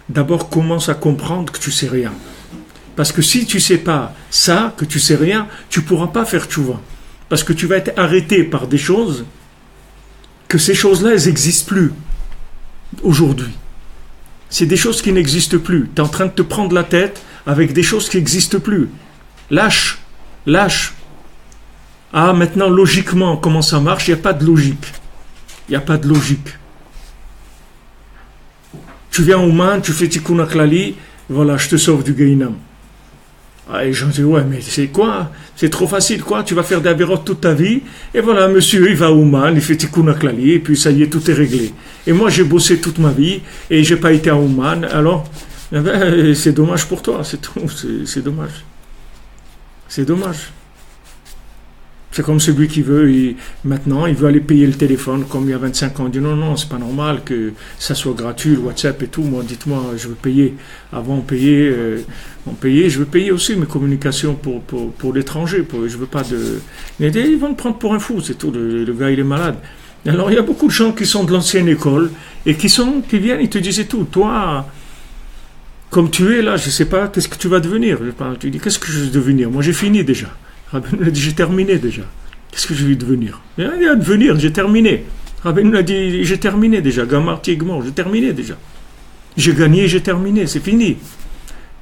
d'abord commence à comprendre que tu sais rien. Parce que si tu sais pas ça, que tu sais rien, tu pourras pas faire tchouva. Parce que tu vas être arrêté par des choses, que ces choses-là, elles n'existent plus aujourd'hui. C'est des choses qui n'existent plus. Tu es en train de te prendre la tête avec des choses qui n'existent plus. Lâche. Ah, maintenant, logiquement, comment ça marche? Il n'y a pas de logique. Tu viens au Man, tu fais Tikkun HaKlali, voilà, je te sauve du Gehinam. Ah, et les gens disent, ouais, mais c'est quoi? C'est trop facile, quoi? Tu vas faire des avérotes toute ta vie, et voilà, monsieur, il va au Man, il fait Tikkun HaKlali, et puis ça y est, tout est réglé. Et moi, j'ai bossé toute ma vie, et j'ai pas été à Ouman, alors, eh ben, c'est dommage pour toi, c'est tout, c'est dommage. C'est dommage. C'est comme celui qui veut, maintenant, il veut aller payer le téléphone, comme il y a 25 ans. Il dit non, c'est pas normal que ça soit gratuit, le WhatsApp et tout. Moi, dites-moi, je veux payer. Avant, on payait, je veux payer aussi mes communications pour l'étranger. Je veux pas de... Mais ils vont me prendre pour un fou, c'est tout. Le gars, il est malade. Alors, il y a beaucoup de gens qui sont de l'ancienne école et qui viennent, ils te disent tout. Toi, comme tu es là, je sais pas, qu'est-ce que tu vas devenir? Tu dis, qu'est-ce que je vais devenir? Moi, j'ai fini déjà. Rabbeinu a dit, j'ai terminé déjà. Qu'est-ce que je vais devenir? Il a dit, à devenir, j'ai terminé. Rabbeinu a dit, j'ai terminé déjà. Gamarti Egmor, j'ai terminé déjà. J'ai gagné, j'ai terminé, c'est fini.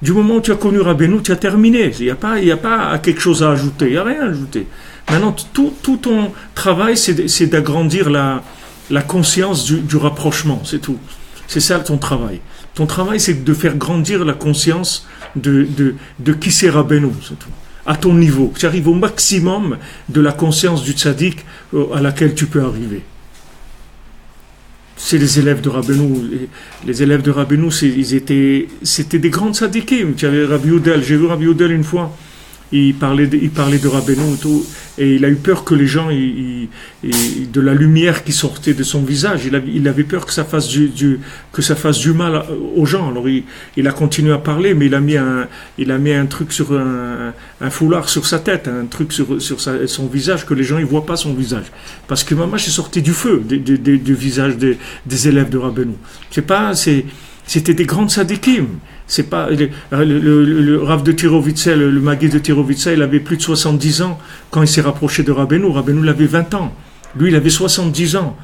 Du moment où tu as connu Rabbeinu, tu as terminé. Il n'y a pas quelque chose à ajouter, il n'y a rien à ajouter. Maintenant, tout ton travail, c'est d'agrandir la conscience du rapprochement, c'est tout. C'est ça ton travail. Ton travail, c'est de faire grandir la conscience de qui c'est Rabbeinu, c'est tout. À ton niveau. Tu arrives au maximum de la conscience du tzaddik à laquelle tu peux arriver. C'est les élèves de Rabbeinu. Les élèves de Rabbeinu, c'était des grands tzaddikim. Tu avais Rabbi Youdel. J'ai vu Rabbi Youdel une fois. Il parlait de Rabbeinu et tout, et il a eu peur que les gens, de la lumière qui sortait de son visage, il avait peur que ça fasse du mal aux gens. Alors il a continué à parler, mais il a mis un truc sur un foulard sur sa tête, un truc sur son visage, que les gens ne voient pas son visage. Parce que Mamash est sorti du feu du visage des élèves de Rabbeinu. C'était des grands tzadikim. C'est pas le Rav de Tirovitsa, le Maguide de Tirovitsa, il avait plus de 70 ans quand il s'est rapproché de Rabbeinu. Rabbeinu il avait 20 ans. Lui, il avait 70 ans.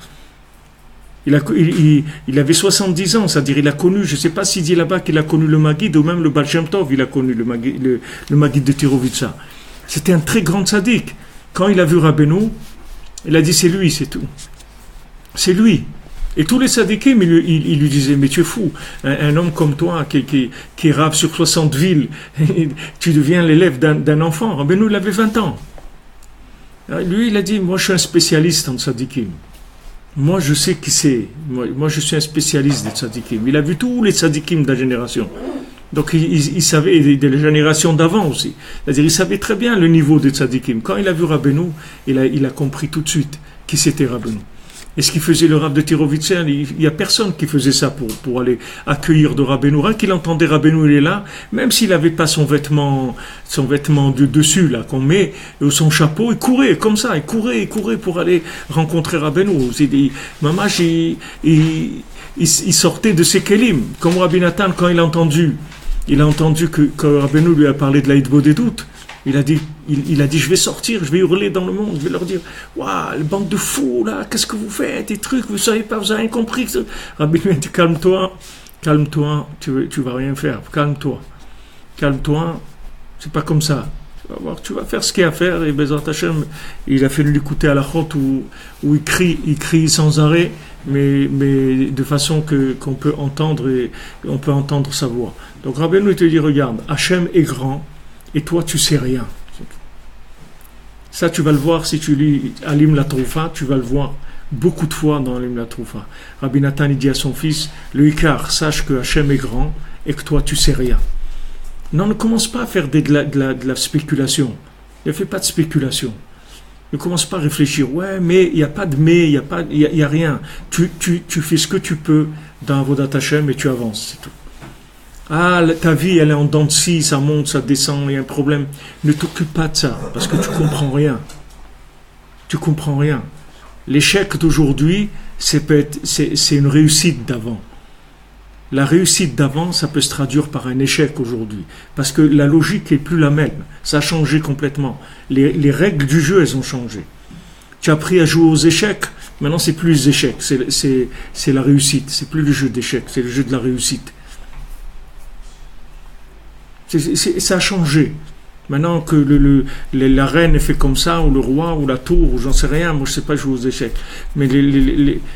Il avait 70 ans, c'est-à-dire il a connu, je ne sais pas s'il dit là-bas qu'il a connu le Maguide ou même le Baal Shem Tov, il a connu le Maguide de Tirovitsa. C'était un très grand tzaddik. Quand il a vu Rabbeinu, il a dit c'est lui, c'est tout. C'est lui. Et tous les tzadikim, ils lui disaient, mais tu es fou, un homme comme toi, qui est rave sur 60 villes, tu deviens l'élève d'un enfant. Rabbeinu, il avait 20 ans. Lui, il a dit, moi je suis un spécialiste en tzadikim. Moi je sais qui c'est. Moi je suis un spécialiste des tzadikim. Il a vu tous les tzadikim de la génération. Donc il savait, et de la génération d'avant aussi. C'est-à-dire, il savait très bien le niveau des tzadikim. Quand il a vu Rabbeinu, il a compris tout de suite qui c'était Rabbeinu. Et ce qu'il faisait le Rav de Tirovitsa, il n'y a personne qui faisait ça pour aller accueillir de Rabbeinu. Rien qu'il entendait Rabbeinu, il est là, même s'il n'avait pas son vêtement de dessus, là, qu'on met, ou son chapeau, il courait comme ça, il courait pour aller rencontrer Rabbeinu. Mamash, il sortait de ses kelim. Comme Rabbi Nathan, quand il a entendu que Rabbeinu lui a parlé de la Hitbod des doutes, il a dit, je vais sortir, je vais hurler dans le monde, je vais leur dire, waouh, les bandes de fous, là, qu'est-ce que vous faites, des trucs, vous savez pas, vous avez rien compris. Rabbi lui a dit, calme-toi, tu vas rien faire, calme-toi, c'est pas comme ça. Tu vas faire ce qu'il y a à faire, et Bezrat Hashem, il a fait l'écouter à la chôte où il crie sans arrêt, mais de façon qu'on peut entendre, et on peut entendre sa voix. Donc Rabbi nous te dit, regarde, Hashem est grand, et toi, tu sais rien. Ça, tu vas le voir si tu lis Alim la Troufa, tu vas le voir beaucoup de fois dans Alim la Troufa. Rabbi Nathan, il dit à son fils, le Ikar, sache que Hachem est grand et que toi, tu sais rien. Non, ne commence pas à faire de la spéculation. Ne fais pas de spéculation. Ne commence pas à réfléchir. Ouais, mais il n'y a pas de mais, il n'y a rien. Tu fais ce que tu peux dans Avodat Hachem et tu avances, c'est tout. Ah, ta vie, elle est en dents de scie, ça monte, ça descend, il y a un problème. Ne t'occupe pas de ça, parce que tu comprends rien. Tu comprends rien. L'échec d'aujourd'hui, c'est une réussite d'avant. La réussite d'avant, ça peut se traduire par un échec aujourd'hui. Parce que la logique n'est plus la même. Ça a changé complètement. Les règles du jeu, elles ont changé. Tu as appris à jouer aux échecs, maintenant c'est plus les échecs, c'est la réussite. C'est plus le jeu d'échecs, c'est le jeu de la réussite. Ça a changé. Maintenant que la reine est fait comme ça, ou le roi, ou la tour, ou j'en sais rien, moi je ne sais pas jouer aux échecs. Mais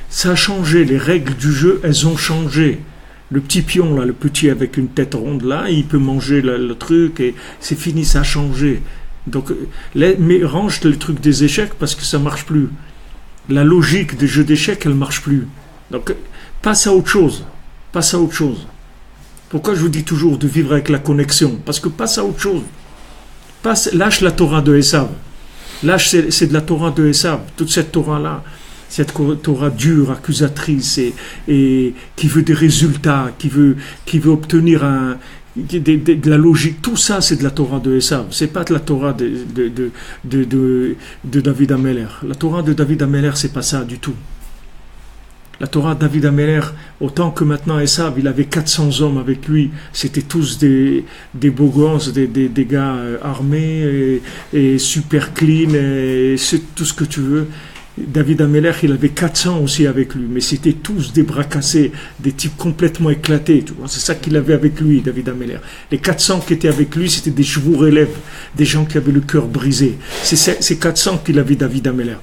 ça a changé, les règles du jeu, elles ont changé. Le petit pion, là, le petit avec une tête ronde, là, il peut manger le truc, et c'est fini, ça a changé. Donc, mais range le truc des échecs, parce que ça ne marche plus. La logique des jeux d'échecs, elle ne marche plus. Donc, passe à autre chose. Pourquoi je vous dis toujours de vivre avec la connexion? Parce que passe à autre chose. Lâche la Torah de Esav. C'est de la Torah de Esav. Toute cette Torah-là, cette Torah dure, accusatrice, et qui veut des résultats, qui veut obtenir de la logique. Tout ça, c'est de la Torah de Esav. C'est pas de la Torah de David Ameller. La Torah de David Ameller, c'est pas ça du tout. La Torah de David Ameller, autant que maintenant Esav, il avait 400 hommes avec lui, c'était tous des beaux gosses, des gars armés et super clean, et c'est tout ce que tu veux. David Ameller, il avait 400 aussi avec lui, mais c'était tous des bras cassés, des types complètement éclatés. Tu vois, c'est ça qu'il avait avec lui, David Ameller. Les 400 qui étaient avec lui, c'était des chevaux élèves, des gens qui avaient le cœur brisé. C'est ces 400 qu'il avait David Ameller.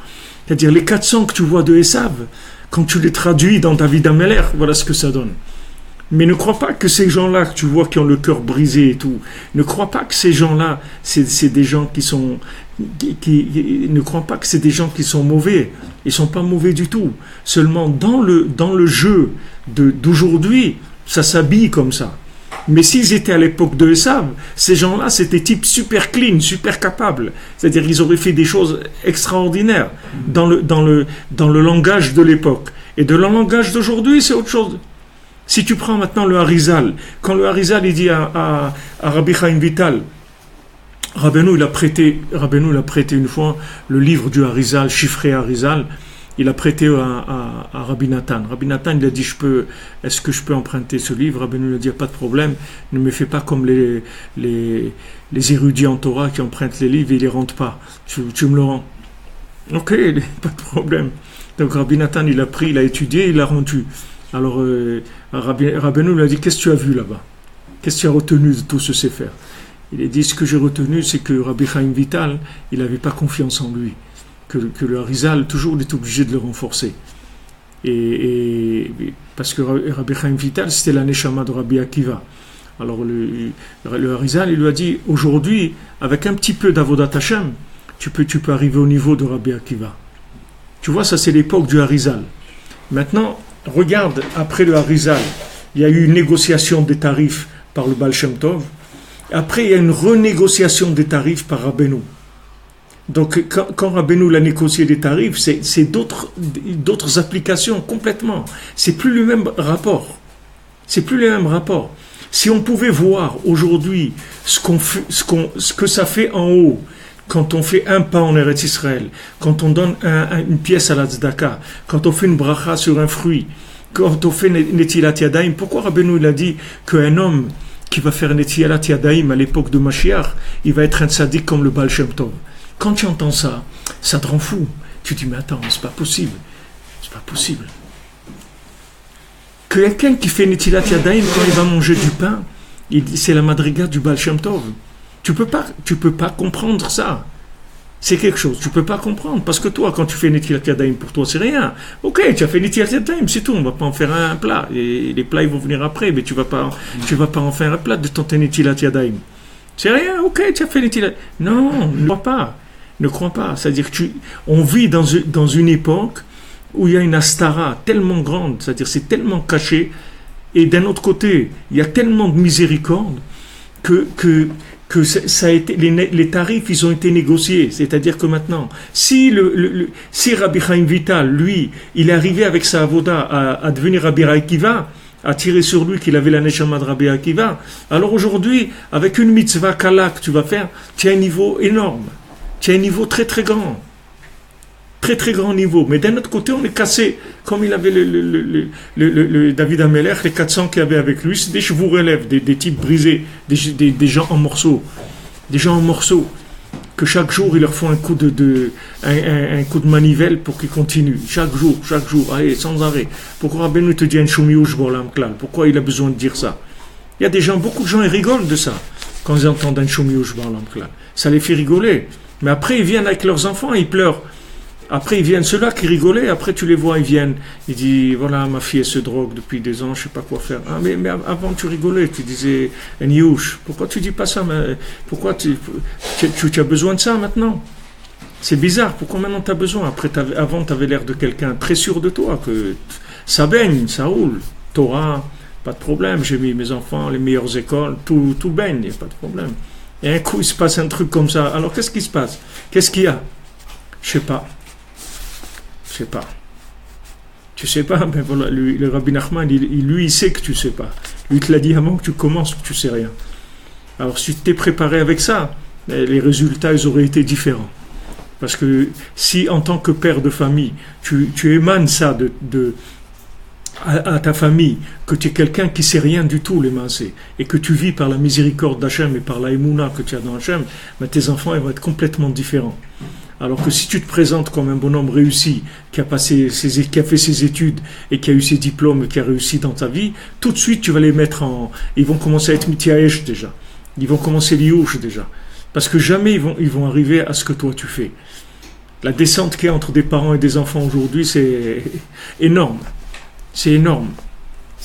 C'est-à-dire les 400 que tu vois de Esav, quand tu les traduis dans David Ameller, voilà ce que ça donne. Mais ne crois pas que ces gens-là que tu vois qui ont le cœur brisé et tout, ne crois pas que ces gens-là, c'est des gens qui sont... ne crois pas que c'est des gens qui sont mauvais. Ils sont pas mauvais du tout. Seulement, dans le jeu d'aujourd'hui, ça s'habille comme ça. Mais s'ils étaient à l'époque de Esav, ces gens-là, c'était type super clean, super capable. C'est-à-dire qu'ils auraient fait des choses extraordinaires dans le langage de l'époque. Et de le langage d'aujourd'hui, c'est autre chose. Si tu prends maintenant le Harizal, quand le Harizal il dit à Rabbi Chaim Vital, Rabbeinu il a prêté une fois le livre du Harizal, chiffré Harizal, il a prêté à Rabbi Nathan. Rabbi Nathan il a dit est-ce que je peux emprunter ce livre? Rabbeinu il a dit pas de problème, ne me fais pas comme les érudits en Torah qui empruntent les livres et ils les rendent pas. Tu me le rends. Ok, pas de problème. Donc Rabbi Nathan il a pris, il a étudié, il l'a rendu. Alors Rabbeinu lui a dit qu'est-ce que tu as vu là-bas? Qu'est-ce que tu as retenu de tout ce sefer? Il a dit ce que j'ai retenu c'est que Rabbi Chaim Vital il n'avait pas confiance en lui, que le Harizal toujours il est obligé de le renforcer et parce que Rabbi Chaim Vital c'était la neshama de Rabbi Akiva. Alors le Harizal il lui a dit aujourd'hui avec un petit peu d'avodat Hashem tu peux arriver au niveau de Rabbi Akiva. Tu vois, ça c'est l'époque du Harizal. Maintenant, regarde, après le Harizal, il y a eu une négociation des tarifs par le Baal Shem Tov. Après, il y a une renégociation des tarifs par Rabbeinu. Donc, quand Rabbeinu l'a négocié des tarifs, c'est d'autres applications complètement. C'est plus le même rapport. C'est plus le même rapport. Si on pouvait voir aujourd'hui ce que ça fait en haut, quand on fait un pas en Eretz Israël, quand on donne une pièce à la tzedaka, quand on fait une bracha sur un fruit, quand on fait Netilat Yadayim, pourquoi Rabbeinu il a dit qu'un homme qui va faire Netilat Yadayim à l'époque de Mashiach, il va être un tzaddik comme le Baal Shem Tov? Quand tu entends ça, ça te rend fou. Tu te dis, mais attends, c'est pas possible. C'est pas possible. Que quelqu'un qui fait Netilat Yadayim, quand il va manger du pain, c'est la madriga du Baal Shem Tov. Tu peux pas comprendre ça. C'est quelque chose, tu peux pas comprendre. Parce que toi, quand tu fais Netilat Yadayim, pour toi, c'est rien. Ok, tu as fait Netilat Yadayim, c'est tout. On va pas en faire un plat. Et les plats, ils vont venir après, mais tu vas pas en faire un plat de ton Netilat Yadayim. C'est rien, ok, tu as fait Netilat. Non, ne crois pas. Ne crois pas. C'est-à-dire on vit dans une époque où il y a une astara tellement grande, c'est-à-dire c'est tellement caché. Et d'un autre côté, il y a tellement de miséricorde que ça a été, les tarifs ils ont été négociés, c'est-à-dire que maintenant si Rabbi Chaim Vital lui il est arrivé avec sa avoda à devenir Rabbi Akiva, à tirer sur lui qu'il avait la neshama de Rabbi Akiva, alors aujourd'hui avec une mitzvah kala que tu vas faire, tu as un niveau énorme, tu as un niveau très très grand, très très grand niveau. Mais d'un autre côté on est cassé, comme il avait le David Ameler, les 400 qu'il avait avec lui, c'est des chevaux relèves, des types brisés, des gens en morceaux, que chaque jour ils leur font un coup de manivelle pour qu'ils continuent, chaque jour, allez, sans arrêt. Pourquoi Rabbeinu te dit un chomiouche bolam klal? Pourquoi il a besoin de dire ça? Il y a beaucoup de gens ils rigolent de ça quand ils entendent un chomiouche bolam klal, ça les fait rigoler, mais après ils viennent avec leurs enfants et ils pleurent. Après, ils viennent, ceux-là qui rigolaient, après tu les vois, ils viennent, ils disent, voilà, ma fille, elle se drogue depuis 2 ans, je ne sais pas quoi faire. Ah, mais avant, tu rigolais, tu disais, un youch, pourquoi tu dis pas ça? Mais pourquoi tu as besoin de ça maintenant? C'est bizarre, pourquoi maintenant tu as besoin? Après, avant, tu avais l'air de quelqu'un très sûr de toi, que ça baigne, ça roule. Torah, pas de problème, j'ai mis mes enfants, les meilleures écoles, tout baigne, il n'y a pas de problème. Et un coup, il se passe un truc comme ça. Alors, qu'est-ce qui se passe? Qu'est-ce qu'il y a? Je sais pas. Tu sais pas, ben voilà, le Rabbi Nachman, lui, il sait que tu sais pas. Lui, il te l'a dit avant que tu commences, que tu sais rien. Alors, si tu t'es préparé avec ça, les résultats, ils auraient été différents. Parce que si, en tant que père de famille, tu émanes ça à ta famille, que tu es quelqu'un qui sait rien du tout, les massés, et que tu vis par la miséricorde d'Hachem et par la émouna que tu as dans Hachem, ben tes enfants, ils vont être complètement différents. Alors que si tu te présentes comme un bonhomme réussi, qui a fait ses études et qui a eu ses diplômes et qui a réussi dans ta vie, tout de suite tu vas les mettre ils vont commencer à être mityaesh déjà. Ils vont commencer l'iouche déjà. Parce que jamais ils vont arriver à ce que toi tu fais. La descente qu'il y a entre des parents et des enfants aujourd'hui, c'est énorme. C'est énorme.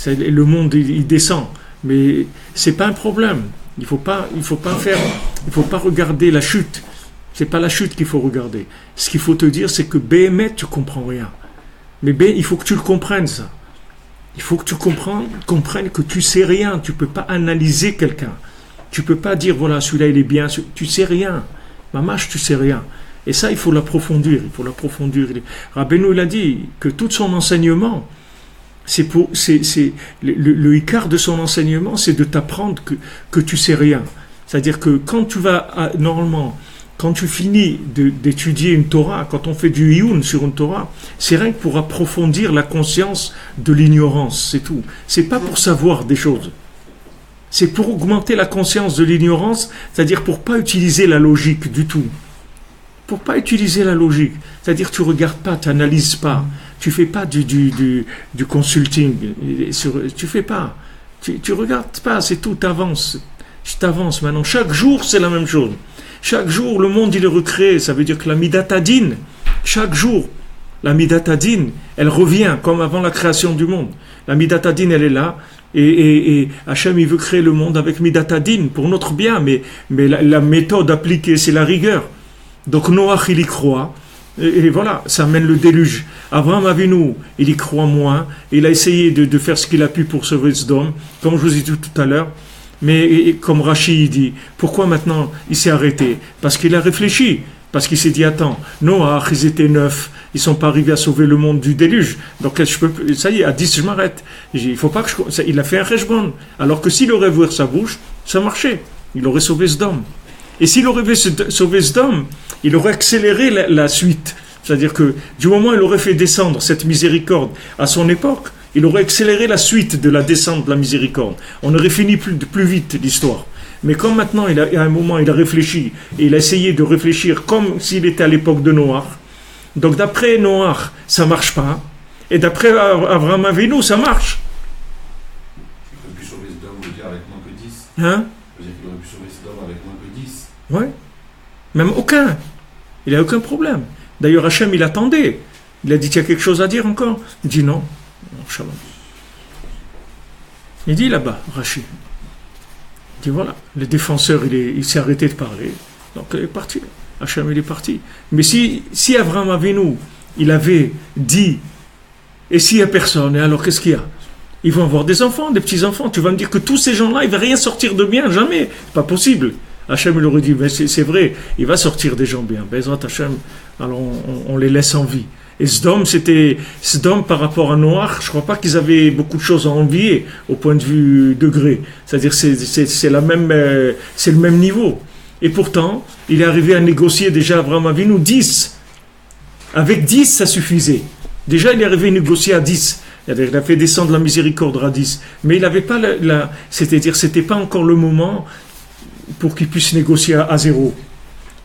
Le monde il descend, mais c'est pas un problème. Il faut pas regarder la chute. C'est pas la chute qu'il faut regarder. Ce qu'il faut te dire, c'est que Béhémet, tu comprends rien. Mais il faut que tu le comprennes, ça. Il faut que tu comprennes que tu sais rien. Tu peux pas analyser quelqu'un. Tu peux pas dire, voilà, celui-là il est bien. Tu sais rien. Mamache, tu sais rien. Et ça, il faut l'approfondir. Rabbeinu, il a dit que tout son enseignement, le icard de son enseignement, c'est de t'apprendre que tu sais rien. C'est-à-dire que quand tu vas, normalement, quand tu finis d'étudier une Torah, quand on fait du Iyun sur une Torah, c'est rien que pour approfondir la conscience de l'ignorance, c'est tout. C'est pas pour savoir des choses. C'est pour augmenter la conscience de l'ignorance, c'est-à-dire pour pas utiliser la logique du tout. Pour pas utiliser la logique. C'est-à-dire tu regardes pas, tu n'analyses pas. Tu fais pas du consulting. Tu fais pas. Tu regardes pas, c'est tout, t'avances. Je t'avance maintenant. Chaque jour, c'est la même chose. Chaque jour, le monde, il est recréé. Ça veut dire que la Midatadine, chaque jour, la Midatadine, elle revient comme avant la création du monde. La Midatadine, elle est là. Et Hachem, il veut créer le monde avec Midatadine pour notre bien. Mais la méthode appliquée, c'est la rigueur. Donc Noach, il y croit. Et voilà, ça amène le déluge. Abraham Avinu, il y croit moins. Il a essayé de faire ce qu'il a pu pour sauver Sodome, comme je vous ai dit tout à l'heure. Mais comme Rashi dit, pourquoi maintenant il s'est arrêté? Parce qu'il a réfléchi. Parce qu'il s'est dit, attends, Noach, ils étaient 9. Ils ne sont pas arrivés à sauver le monde du déluge. Donc ça y est, à 10, je m'arrête. Il faut pas que il a fait un rejbon. Alors que s'il aurait ouvert sa bouche, ça marchait. Il aurait sauvé Sodome. Et s'il aurait sauvé Sodome, il aurait accéléré la suite. C'est-à-dire que du moment où il aurait fait descendre cette miséricorde à son époque, il aurait accéléré la suite de la descente de la miséricorde. On aurait fini plus vite l'histoire. Mais comme maintenant, à un moment, il a réfléchi, et il a essayé de réfléchir comme s'il était à l'époque de Noach. Donc d'après Noach, ça ne marche pas. Et d'après Abraham Avinu, ça marche. Il aurait pu sauver Sodome, je veux dire, avec moins que 10. Hein? Je veux dire qu'il aurait pu sauver Sodome avec moins que 10. Ouais. Même aucun. Il n'a aucun problème. D'ailleurs, Hachem, il attendait. Il a dit, il y a quelque chose à dire encore? Il dit non. Shalom. Il dit là-bas, Rachid. Il dit voilà, le défenseur, il s'est arrêté de parler. Donc il est parti. Hachem, il est parti. Mais si Abraham Avinu, il avait dit, et s'il n'y a personne, et alors qu'est-ce qu'il y a? Ils vont avoir des enfants, des petits-enfants. Tu vas me dire que tous ces gens-là, il ne va rien sortir de bien, jamais. Pas possible. Hachem, il aurait dit, mais c'est vrai, il va sortir des gens bien. Bezrat Hachem, alors on les laisse en vie. Et Sodome par rapport à Noach, je ne crois pas qu'ils avaient beaucoup de choses à envier au point de vue degré. C'est-à-dire c'est le même niveau. Et pourtant, il est arrivé à négocier déjà Abraham Avinu 10. Avec 10, ça suffisait. Déjà, il est arrivé à négocier à 10. Il a fait descendre la miséricorde à 10. Mais il n'avait pas c'est-à-dire c'était pas encore le moment pour qu'il puisse négocier à 0.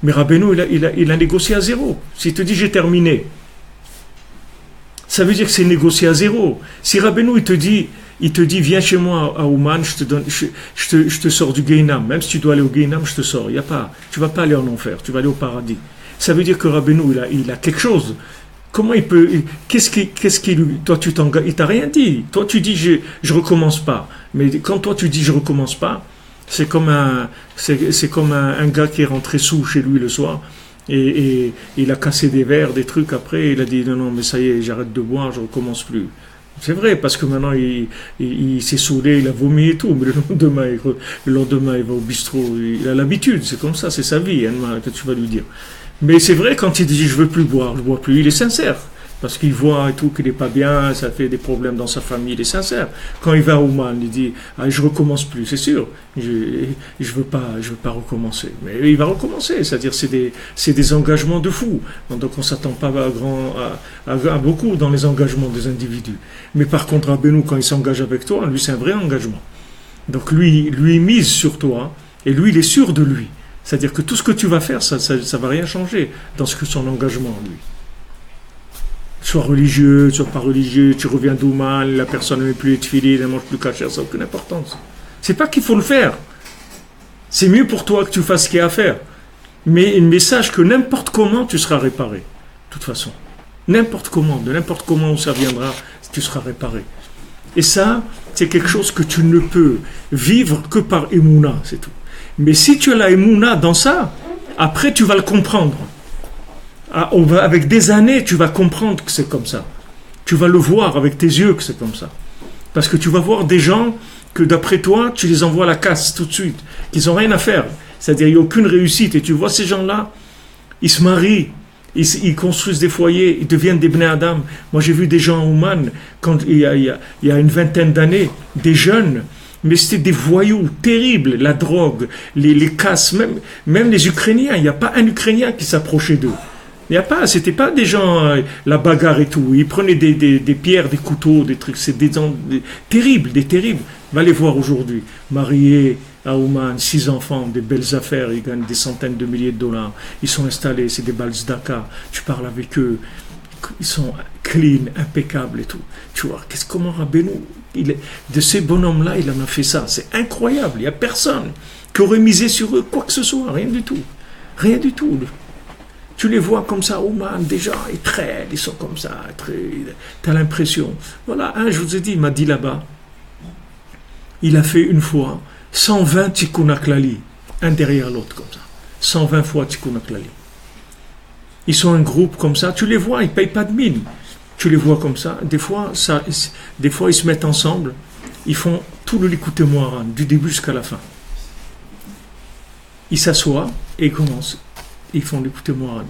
Mais Rabbeinu, il a négocié à 0. S'il te dit j'ai terminé, ça veut dire que c'est négocié à 0. Si Rabbeinu il te dit viens chez moi à Ouman, je te sors du Gehinam. Même si tu dois aller au Gehinam, je te sors. Tu vas pas aller en enfer, tu vas aller au paradis. Ça veut dire que Rabbeinu il a quelque chose. Comment il peut qu'est-ce qui lui, toi tu t'engages, il t'a rien dit. Toi tu dis je recommence pas. Mais quand toi tu dis je recommence pas, c'est comme un gars qui est rentré sous chez lui le soir. Et il a cassé des verres, des trucs après, il a dit non mais ça y est, j'arrête de boire, je recommence plus. C'est vrai, parce que maintenant il s'est saoulé, il a vomi et tout, mais le lendemain il va au bistrot, il a l'habitude, c'est comme ça, c'est sa vie, hein, que tu vas lui dire. Mais c'est vrai, quand il dit je veux plus boire, je bois plus, il est sincère. Parce qu'il voit et tout qu'il n'est pas bien, ça fait des problèmes dans sa famille, il est sincère. Quand il va au mal, il dit je recommence plus, c'est sûr, je veux pas recommencer. Mais il va recommencer, c'est-à-dire c'est des engagements de fou. Donc on s'attend pas à beaucoup dans les engagements des individus. Mais par contre, Rabbeinu, quand il s'engage avec toi, lui c'est un vrai engagement. Donc lui il mise sur toi et lui il est sûr de lui. C'est-à-dire que tout ce que tu vas faire, ça va rien changer dans son engagement lui. Sois religieux, sois pas religieux, tu reviens d'Ouman, la personne ne met plus les tefilines, elle ne mange plus kasher, ça n'a aucune importance. C'est pas qu'il faut le faire. C'est mieux pour toi que tu fasses ce qu'il y a à faire. Mais un message que n'importe comment, tu seras réparé. De toute façon. N'importe comment, de n'importe comment où ça viendra, tu seras réparé. Et ça, c'est quelque chose que tu ne peux vivre que par Emouna, c'est tout. Mais si tu as la Emouna dans ça, après tu vas le comprendre. Avec des années, tu vas comprendre que c'est comme ça. Tu vas le voir avec tes yeux que c'est comme ça. Parce que tu vas voir des gens que d'après toi, tu les envoies à la casse tout de suite, qu'ils n'ont rien à faire. C'est-à-dire qu'il n'y a aucune réussite. Et tu vois ces gens-là, ils se marient, ils construisent des foyers, ils deviennent des Bnei Adam. Moi, j'ai vu des gens en Oman, il y a une vingtaine d'années, des jeunes, mais c'était des voyous terribles, la drogue, les casses, même les Ukrainiens. Il n'y a pas un Ukrainien qui s'approchait d'eux. C'était pas des gens, la bagarre et tout. Ils prenaient des pierres, des couteaux, des trucs. C'est des terribles. Va les voir aujourd'hui. Mariés à Oman, 6 enfants, des belles affaires. Ils gagnent des centaines de milliers de dollars. Ils sont installés, c'est des balles Dakar. Tu parles avec eux. Ils sont clean, impeccables et tout. Tu vois, comment Rabbeinu, de ces bonhommes-là, il en a fait ça. C'est incroyable. Il n'y a personne qui aurait misé sur eux quoi que ce soit. Rien du tout. Rien du tout. Tu les vois comme ça, Oman, déjà, ils traînent, ils sont comme ça, tu as l'impression. Voilà, je vous ai dit, il m'a dit là-bas, il a fait une fois 120 tikkun haklali, un derrière l'autre comme ça. 120 fois tikkun haklali. Ils sont un groupe comme ça, tu les vois, ils ne payent pas de mine. Tu les vois comme ça, des fois ils se mettent ensemble, ils font tout le Likutei Moharan, du début jusqu'à la fin. Ils s'assoient et ils commencent. Ils font Likutei Moharan.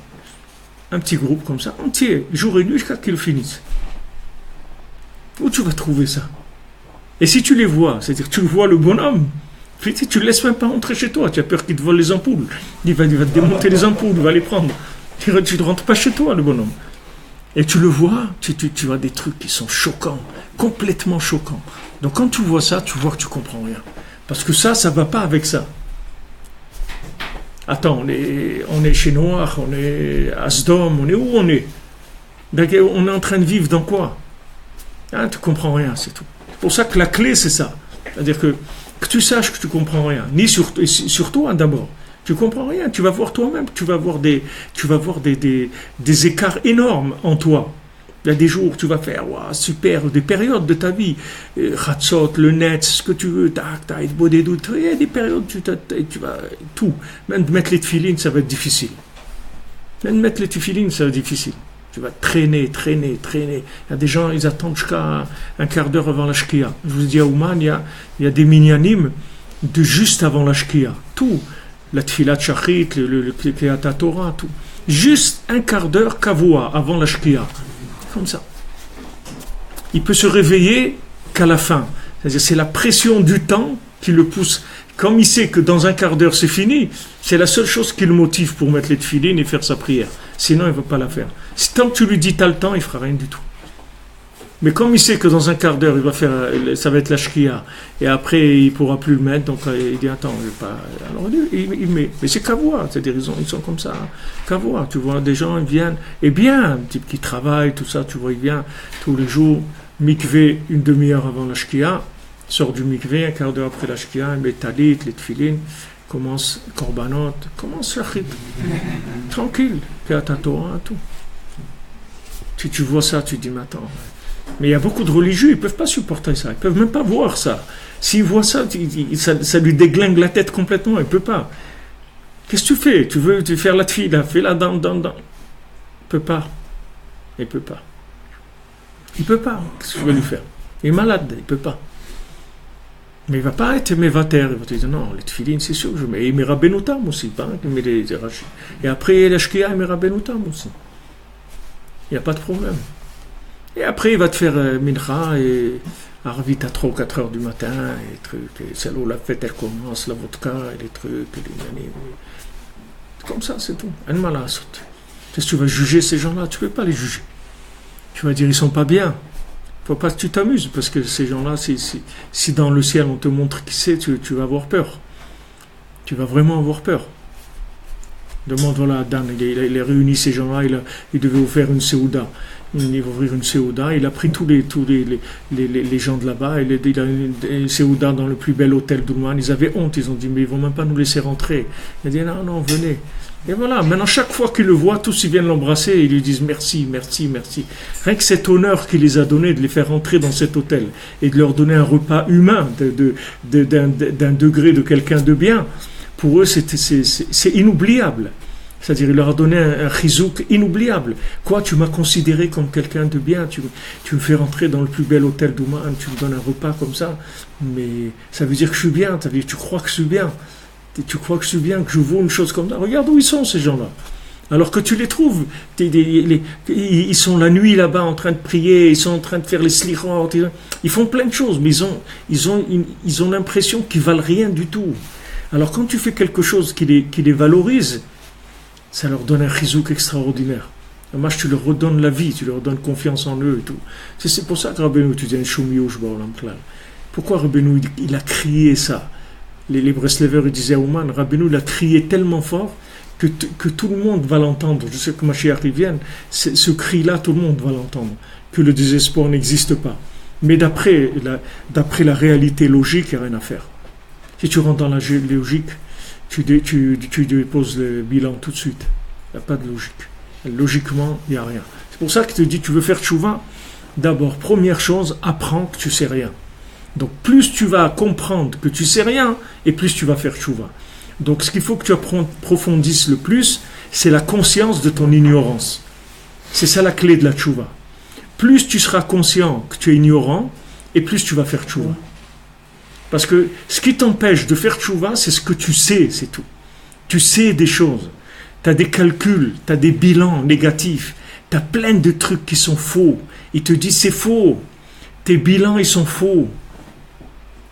Un petit groupe comme ça, entier, jour et nuit, jusqu'à qu'ils finissent. Où tu vas trouver ça? Et si tu les vois, c'est-à-dire tu vois le bonhomme, tu ne le laisses même pas entrer chez toi, tu as peur qu'il te vole les ampoules. Il va te démonter les ampoules, il va les prendre. Tu ne rentres pas chez toi, le bonhomme. Et tu le vois, tu vois des trucs qui sont choquants, complètement choquants. Donc quand tu vois ça, tu vois que tu comprends rien. Parce que ça ne va pas avec ça. Attends, on est chez Noach, on est à Sdom, on est où on est? On est en train de vivre dans quoi? Tu comprends rien, c'est tout. C'est pour ça que la clé, c'est ça. C'est-à-dire que tu saches que tu comprends rien. Ni sur toi d'abord. Tu comprends rien, tu vas voir toi-même, tu vas voir des écarts énormes en toi. Il y a des jours, tu vas faire, super, des périodes de ta vie, Chatzot, le net, ce que tu veux, tac, bodedou, il y a des périodes, tu vas, tout. Même mettre les tefilines, ça va être difficile. Même mettre les tefilines, ça va être difficile. Tu vas traîner. Il y a des gens, ils attendent jusqu'à un quart d'heure avant la shkia. Je vous dis à Ouman, il y a des minyanim de juste avant la shkia. Tout. La tfilat shachrit, le kriyat Torah, tout. Juste un quart d'heure kavua avant la shkia. Comme ça. Il peut se réveiller qu'à la fin. C'est-à-dire, c'est la pression du temps qui le pousse. Comme il sait que dans un quart d'heure c'est fini, c'est la seule chose qui le motive pour mettre les tefilines et faire sa prière. Sinon, il ne va pas la faire. Tant que tu lui dis t'as le temps, il ne fera rien du tout. Mais comme il sait que dans un quart d'heure, ça va être la shkia, et après il ne pourra plus le mettre, donc il dit attends, je vais pas. Alors il met. Mais c'est kavua, c'est-à-dire ils sont comme ça. Kavua, tu vois, des gens ils viennent, et bien, un type qui travaille, tout ça, tu vois, il vient tous les jours, mikvé une demi-heure avant la shkia, sort du mikvé, un quart d'heure après la shkia, il met talit, les tefilines, commence korbanot, commence shachit. Tranquille, Kriyat Torah, tout. Tu vois ça, tu dis mais attends. Mais il y a beaucoup de religieux, ils ne peuvent pas supporter ça, ils ne peuvent même pas voir ça. S'ils voient ça, ça lui déglingue la tête complètement, il ne peut pas. Qu'est-ce que tu fais? Tu veux faire la tefila, fais-la dans. Il ne peut pas. Il ne peut pas. Il ne peut pas. Qu'est-ce que tu veux lui faire? Il est malade, il ne peut pas. Mais il ne va pas être mévater, il va te dire non, les tefilines, c'est sûr, je mets. Il met Rabbeinu Tam aussi, pas il met les rachis. Et après, la shkia, il met Rabbeinu Tam aussi. Il n'y a pas de problème. Et après, il va te faire mincha et arvit à 3 ou 4 heures du matin, et trucs, et c'est là où la fête elle commence, la vodka, et les trucs, et les manies. Comme ça, c'est tout. Un mal à sauter. Qu'est-ce que tu vas juger ces gens-là? Tu ne peux pas les juger. Tu vas dire, ils ne sont pas bien. Il ne faut pas que tu t'amuses, parce que ces gens-là, si dans le ciel on te montre qui c'est, tu vas avoir peur. Tu vas vraiment avoir peur. Demande, voilà, Dan, il a réuni ces gens-là, il devait vous faire une séouda. il va ouvrir une Séouda. Il a pris tous les gens de là-bas. Il a une Séouda dans le plus bel hôtel d'Ouman. Ils avaient honte. Ils ont dit, mais ils ne vont même pas nous laisser rentrer. Il a dit, non, non, venez. Et voilà, maintenant, chaque fois qu'ils le voient, tous ils viennent l'embrasser et ils lui disent merci, merci, merci. Rien que cet honneur qu'il les a donné de les faire rentrer dans cet hôtel et de leur donner un repas humain d'un degré de quelqu'un de bien, pour eux, c'est inoubliable. C'est-à-dire, il leur a donné un chizouk inoubliable. Quoi, tu m'as considéré comme quelqu'un de bien, tu me fais rentrer dans le plus bel hôtel d'Ouman, tu me donnes un repas comme ça, mais ça veut dire que je suis bien, ça veut dire que tu crois que je suis bien. Tu crois que je suis bien, que je vaux une chose comme ça. Regarde où ils sont, ces gens-là. Alors que tu les trouves, ils sont la nuit là-bas en train de prier, ils sont en train de faire les slichot, ils font plein de choses, mais ils ont l'impression qu'ils valent rien du tout. Alors quand tu fais quelque chose qui les valorise, ça leur donne un chizouk extraordinaire. Moi, tu leur redonnes la vie, tu leur donnes confiance en eux et tout. C'est pour ça que Rabbeinu, tu dis un choumiosh baolam klal. Pourquoi Rabbeinu, il a crié ça? Les Breslevers, ils disaient à Ouman, Rabbeinu, il a crié tellement fort que tout le monde va l'entendre. Je sais que Mashiach il vienne, ce cri-là, tout le monde va l'entendre. Que le désespoir n'existe pas. Mais d'après la réalité logique, il n'y a rien à faire. Si tu rentres dans la logique, tu déposes le bilan tout de suite. Il n'y a pas de logique. Logiquement, il n'y a rien. C'est pour ça que tu dis, tu veux faire tchouva, d'abord, première chose, apprends que tu sais rien. Donc plus tu vas comprendre que tu sais rien, et plus tu vas faire tchouva. Donc ce qu'il faut que tu approfondisses le plus, c'est la conscience de ton ignorance. C'est ça la clé de la tchouva. Plus tu seras conscient que tu es ignorant, et plus tu vas faire tchouva. Parce que ce qui t'empêche de faire tchouva, c'est ce que tu sais, c'est tout. Tu sais des choses. Tu as des calculs, tu as des bilans négatifs, tu as plein de trucs qui sont faux. Il te dit c'est faux. Tes bilans, ils sont faux.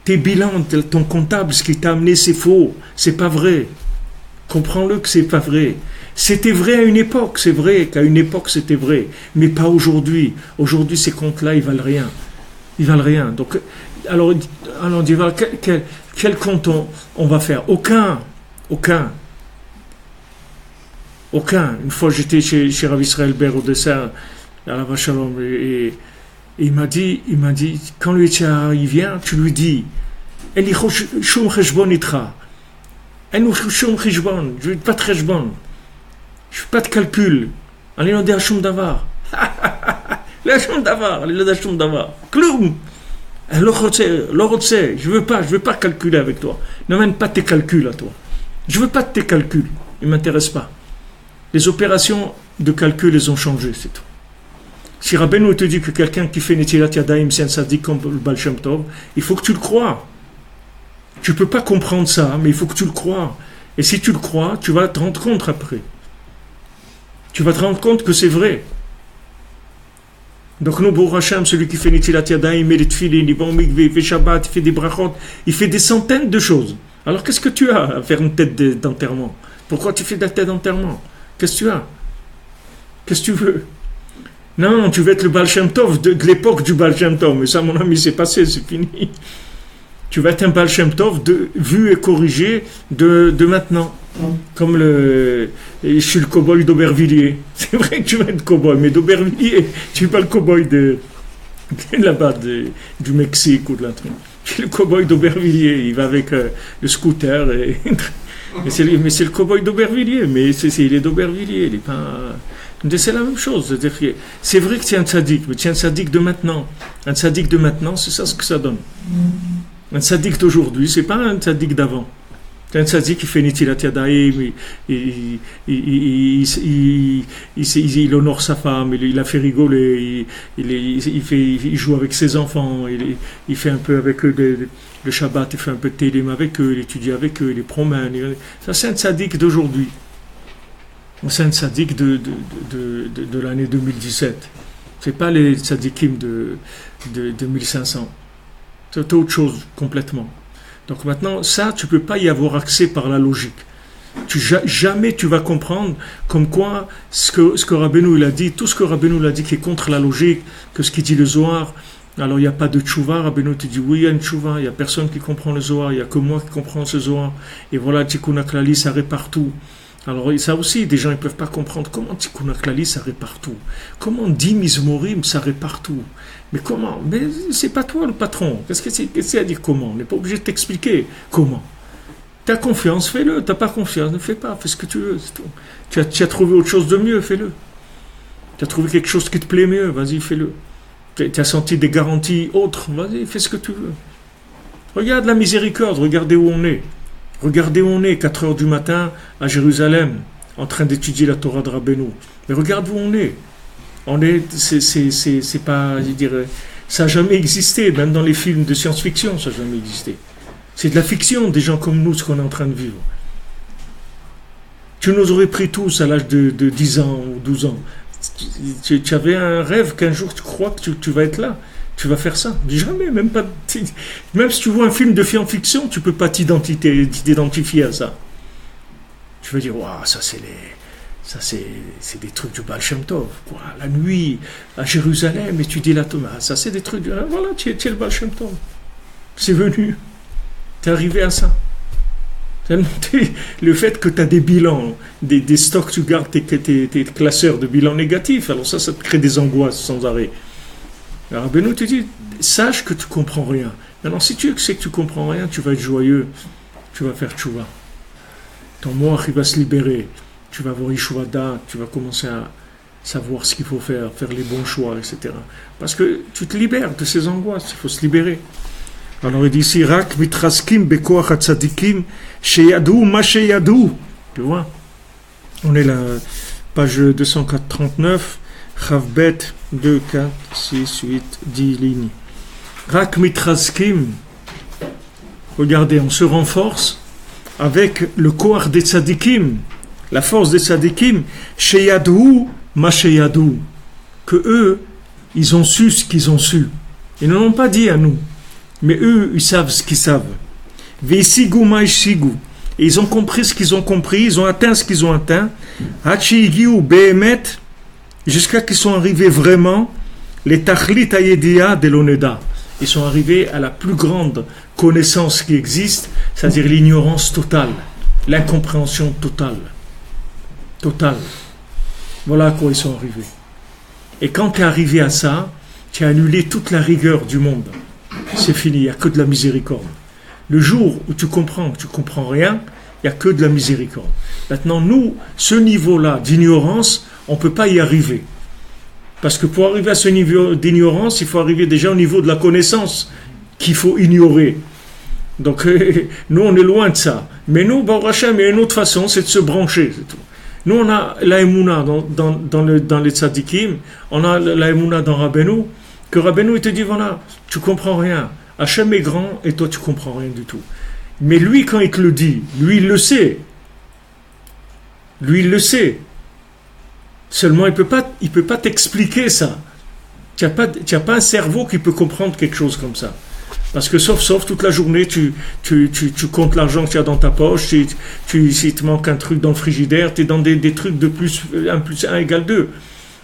Tes bilans, ton comptable, ce qui t'a amené, c'est faux. C'est pas vrai. Comprends-le que c'est pas vrai. C'était vrai à une époque, c'est vrai qu'à une époque c'était vrai, mais pas aujourd'hui. Aujourd'hui, ces comptes-là, ils valent rien. Ils valent rien. Donc, alors on dit, quel compte on va faire? Aucun. Une fois, j'étais chez Rav Israël Ber au dessert, à la Vachalom, et il m'a dit, quand le Yitzhak il vient, tu lui dis, je ne veux pas de cheshbon, je ne fais pas de calcul. Allez, on dit Hachum Davar. Le Hachum Davar, Kloum. Je veux pas calculer avec toi. N'amène pas tes calculs à toi. Je veux pas de tes calculs. Ils ne m'intéressent pas. Les opérations de calcul, les ont changées, c'est tout. Si Rabbeinu te dit que quelqu'un qui fait Netilat Yadayim, c'est un sadique comme le Baal Shem Tov, il faut que tu le crois. Tu ne peux pas comprendre ça, mais il faut que tu le crois. Et si tu le crois, tu vas te rendre compte après. Tu vas te rendre compte que c'est vrai. Donc nous, Baruch Hashem, celui qui fait Netilat Yadayim, il met les tefilin, il va au mikveh, il fait Shabbat, il fait des brachot, il fait des centaines de choses. Alors qu'est-ce que tu as à faire une tête d'enterrement? Pourquoi tu fais de la tête d'enterrement? Qu'est-ce que tu as? Qu'est-ce que tu veux? Non, tu veux être le Baal Shem Tov de l'époque du Baal Shem Tov. Mais ça, mon ami, c'est passé, c'est fini. Tu vas être un Baal Shem Tov vu et corrigé de maintenant. Comme je suis le cow-boy d'Aubervilliers. C'est vrai que tu vas être cow-boy, mais d'Aubervilliers, tu n'es pas le cow-boy là-bas du Mexique ou de la truc. Tu es le cow-boy d'Aubervilliers. Il va avec le scooter. Mais c'est le cow-boy d'Aubervilliers. Mais il est d'Aubervilliers. Il n'est pas... C'est la même chose. C'est-à-dire que c'est vrai que tu es un tzaddik, mais tu es un tzaddik de maintenant. Un tzaddik de maintenant, c'est ça ce que ça donne. Un tzaddik d'aujourd'hui, c'est pas un tzaddik d'avant. C'est un tzaddik qui fait Netilat Yadayim, il honore sa femme, il la fait rigoler, il joue avec ses enfants, il fait un peu avec eux le Shabbat, il fait un peu de télim avec eux, il étudie avec eux, il les promène. Ça, c'est un tzaddik d'aujourd'hui. C'est un tzaddik de l'année 2017. C'est pas les tzaddikim de 1500. C'est autre chose complètement. Donc maintenant, ça, tu peux pas y avoir accès par la logique. Jamais tu vas comprendre comme quoi ce que Rabbeinu il a dit, tout ce que Rabbeinu il a dit qui est contre la logique, que ce qu'il dit le Zohar. Alors il n'y a pas de tchouva, Rabbeinu te dit oui, il y a une tchouva, il n'y a personne qui comprend le Zohar, il n'y a que moi qui comprends ce Zohar. Et voilà, Tikkun HaKlali, ça répare tout. Alors ça aussi, des gens ne peuvent pas comprendre comment Tikkun HaKlali ça répare tout. Comment 10 Mizmorim ça répare tout. Mais comment? Mais c'est pas toi le patron. Qu'est-ce que c'est à dire comment? On n'est pas obligé de t'expliquer comment. Tu as confiance, fais-le. Tu n'as pas confiance, ne fais pas. Fais ce que tu veux, c'est tout. Tu as trouvé autre chose de mieux, fais-le. Tu as trouvé quelque chose qui te plaît mieux, vas-y, fais-le. Tu as senti des garanties autres, vas-y, fais ce que tu veux. Regarde la miséricorde, regardez où on est. Regardez où on est, 4 heures du matin, à Jérusalem, en train d'étudier la Torah de Rabbeinu. Mais regarde où on est. C'est pas, je dirais, ça n'a jamais existé, même dans les films de science-fiction, ça n'a jamais existé. C'est de la fiction, des gens comme nous, ce qu'on est en train de vivre. Tu nous aurais pris tous à l'âge de 10 ans ou 12 ans. Tu avais un rêve qu'un jour tu crois que tu vas être là. Tu vas faire ça. Jamais, même pas. Même si tu vois un film de science-fiction, tu ne peux pas t'identifier à ça. Tu vas dire, waouh, ça c'est des trucs du Baal Shem Tov. Quoi. La nuit, à Jérusalem, étudier la Torah. Ça, c'est des trucs. Voilà, tu es le Baal Shem Tov. C'est venu. Tu es arrivé à ça. Le fait que tu as des bilans, des stocks, tu gardes tes classeurs de bilans négatifs, alors ça te crée des angoisses sans arrêt. Alors Rabbeinu te dit, sache que tu ne comprends rien. Maintenant, si tu sais que tu ne comprends rien, tu vas être joyeux, tu vas faire tchouva. Ton moach, il va se libérer, tu vas avoir Yeshuvada, tu vas commencer à savoir ce qu'il faut faire les bons choix, etc. Parce que tu te libères de ces angoisses, il faut se libérer. Alors il dit ici, Rak mitraskim bekoach hatzadikim sheyadou ma sheyadou. Tu vois, on est là, page 239, Chavbet 2, 4, 6, 8, 10 lignes. Rak mitraskim, regardez, on se renforce avec le koach des tzadikim, la force des tzadikim, sheyadou ma sheyadou, que eux, ils ont su ce qu'ils ont su. Ils ne l'ont pas dit à nous. Mais eux, ils savent ce qu'ils savent. Veisigu maïsigu. Et ils ont compris ce qu'ils ont compris, ils ont atteint ce qu'ils ont atteint. Hachigiu behemet, jusqu'à qu'ils sont arrivés vraiment, les tachlit ayedia de l'oneda. Ils sont arrivés à la plus grande connaissance qui existe, c'est-à-dire l'ignorance totale, l'incompréhension totale. Totale. Voilà à quoi ils sont arrivés. Et quand tu es arrivé à ça, tu as annulé toute la rigueur du monde. C'est fini, il n'y a que de la miséricorde. Le jour où tu comprends que tu ne comprends rien, il n'y a que de la miséricorde. Maintenant, nous, ce niveau-là d'ignorance, on ne peut pas y arriver. Parce que pour arriver à ce niveau d'ignorance, il faut arriver déjà au niveau de la connaissance qu'il faut ignorer. Donc, nous, on est loin de ça. Mais nous, Baruch Hashem, il y a une autre façon, c'est de se brancher. C'est tout. Nous, on a la Emouna dans les tzadikim, on a la Emouna dans Rabbeinu, que Rabbeinu, il te dit, voilà, tu comprends rien. Hachem est grand et toi, tu comprends rien du tout. Mais lui, quand il te le dit, lui, il le sait. Lui, il le sait. Seulement, il peut pas t'expliquer ça. Tu n'as pas un cerveau qui peut comprendre quelque chose comme ça. Parce que sauf toute la journée, tu comptes l'argent que tu as dans ta poche, s'il te manque un truc dans le frigidaire, tu es dans des trucs de plus 1 égale 2.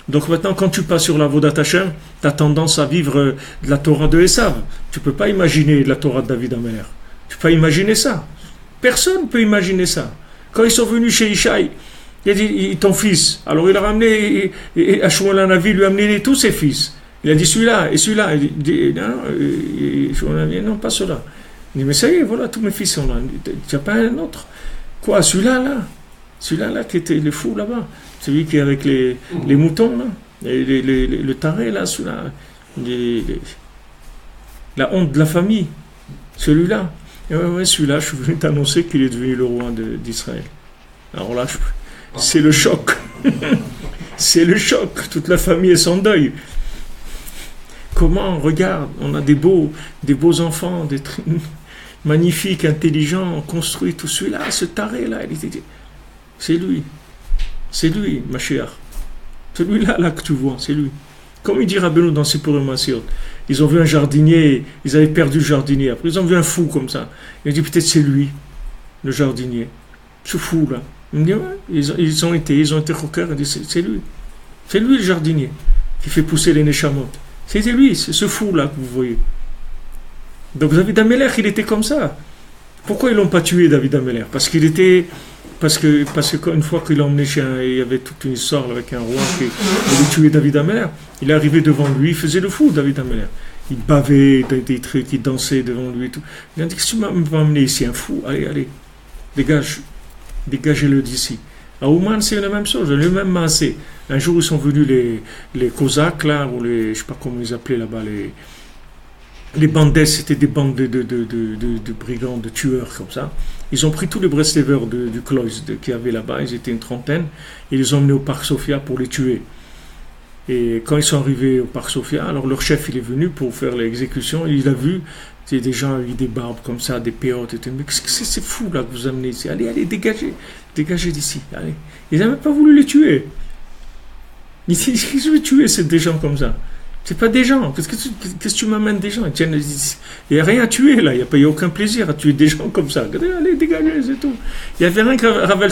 Donc maintenant, quand tu passes sur la Vodat Hashem, tu as tendance à vivre de la Torah de Esav. Tu ne peux pas imaginer la Torah de David Ameler. Tu peux pas imaginer ça. Personne ne peut imaginer ça. Quand ils sont venus chez Ishaï, il a dit, ton fils. Alors il a ramené, Ashmuel Hanavi lui a amené tous ses fils. Il a dit celui-là et celui-là. Il dit, non, pas cela. Il dit, mais ça y est, voilà, tous mes fils sont là. Tu n'as pas un autre. Quoi, celui-là, là? Celui-là, là, qui était le fou là-bas. Celui qui est avec les moutons, là. Le taré, là, celui-là. La honte de la famille. Celui-là. Ouais, celui-là, je suis venu t'annoncer qu'il est devenu le roi d'Israël. Alors là, c'est le choc. C'est le choc. Toute la famille est sans deuil. Comment, regarde, on a des beaux enfants, des magnifiques, intelligents, construits, tout celui-là, ce taré-là, c'est lui, Mashiach. Celui-là là que tu vois, c'est lui. Comme il dit Rabbeinu dans Sipurim Masiot, ils ont vu un jardinier, ils avaient perdu le jardinier, après ils ont vu un fou comme ça. Il a dit peut-être c'est lui, le jardinier, ce fou-là. Il me dit, ouais, ils ont été choqués, il dit c'est lui. C'est lui le jardinier qui fait pousser les Neshamot. C'était lui, c'est ce fou-là que vous voyez. Donc David Ameler, il était comme ça. Pourquoi ils ne l'ont pas tué, David Ameler? Parce qu'il était parce que une fois qu'il l'a emmené il y avait toute une histoire avec un roi qui voulait tuer David Ameller. Il est arrivé devant lui, il faisait le fou, David Ameller. Il bavait des trucs, il dansait devant lui et tout. Il a dit, qu'est-ce que tu m'as amené ici, un fou? Allez, dégagez-le d'ici. À Ouman, c'est la même chose, le même massé. Un jour, ils sont venus les Cosaques, là, ou je ne sais pas comment ils appelaient là-bas, les bandes, c'était des bandes de brigands, de tueurs, comme ça. Ils ont pris tous les Breslevers du Cloys qu'il y avait là-bas, ils étaient une trentaine, et ils les ont emmenés au Parc Sofia pour les tuer. Et quand ils sont arrivés au Parc Sofia, alors leur chef, il est venu pour faire l'exécution, et il a vu, c'est des gens avec des barbes comme ça, des péotes, et tout. Mais qu'est-ce que c'est fou là que vous amenez ici? Allez, dégagez d'ici, allez. Ils n'avaient pas voulu les tuer. Ils veulent tuer des gens comme ça. C'est pas des gens. Qu'est-ce que tu m'amènes des gens? Il n'y a rien à tuer là. Il n'y a aucun plaisir à tuer des gens comme ça. Allez, dégagez, c'est tout. Il y avait rien que Ravel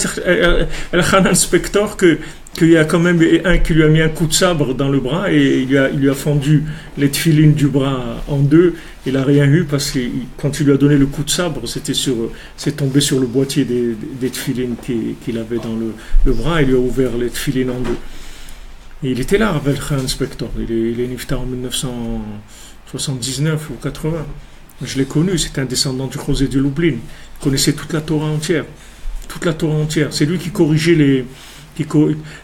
El-Hanan Spector qu'il y a quand même un qui lui a mis un coup de sabre dans le bras et il lui a fendu les tefilines du bras en deux. Il n'a rien eu parce que quand il lui a donné le coup de sabre, c'est tombé sur le boîtier des tefilines qu'il avait dans le bras. Il lui a ouvert les tefilines en deux. Et il était là, Ravel El-Hanan Spector. Il est niftar en 1979 ou 80. Je l'ai connu, c'était un descendant du José de Lublin. Il connaissait toute la Torah entière. Toute la Torah entière. C'est lui qui corrigeait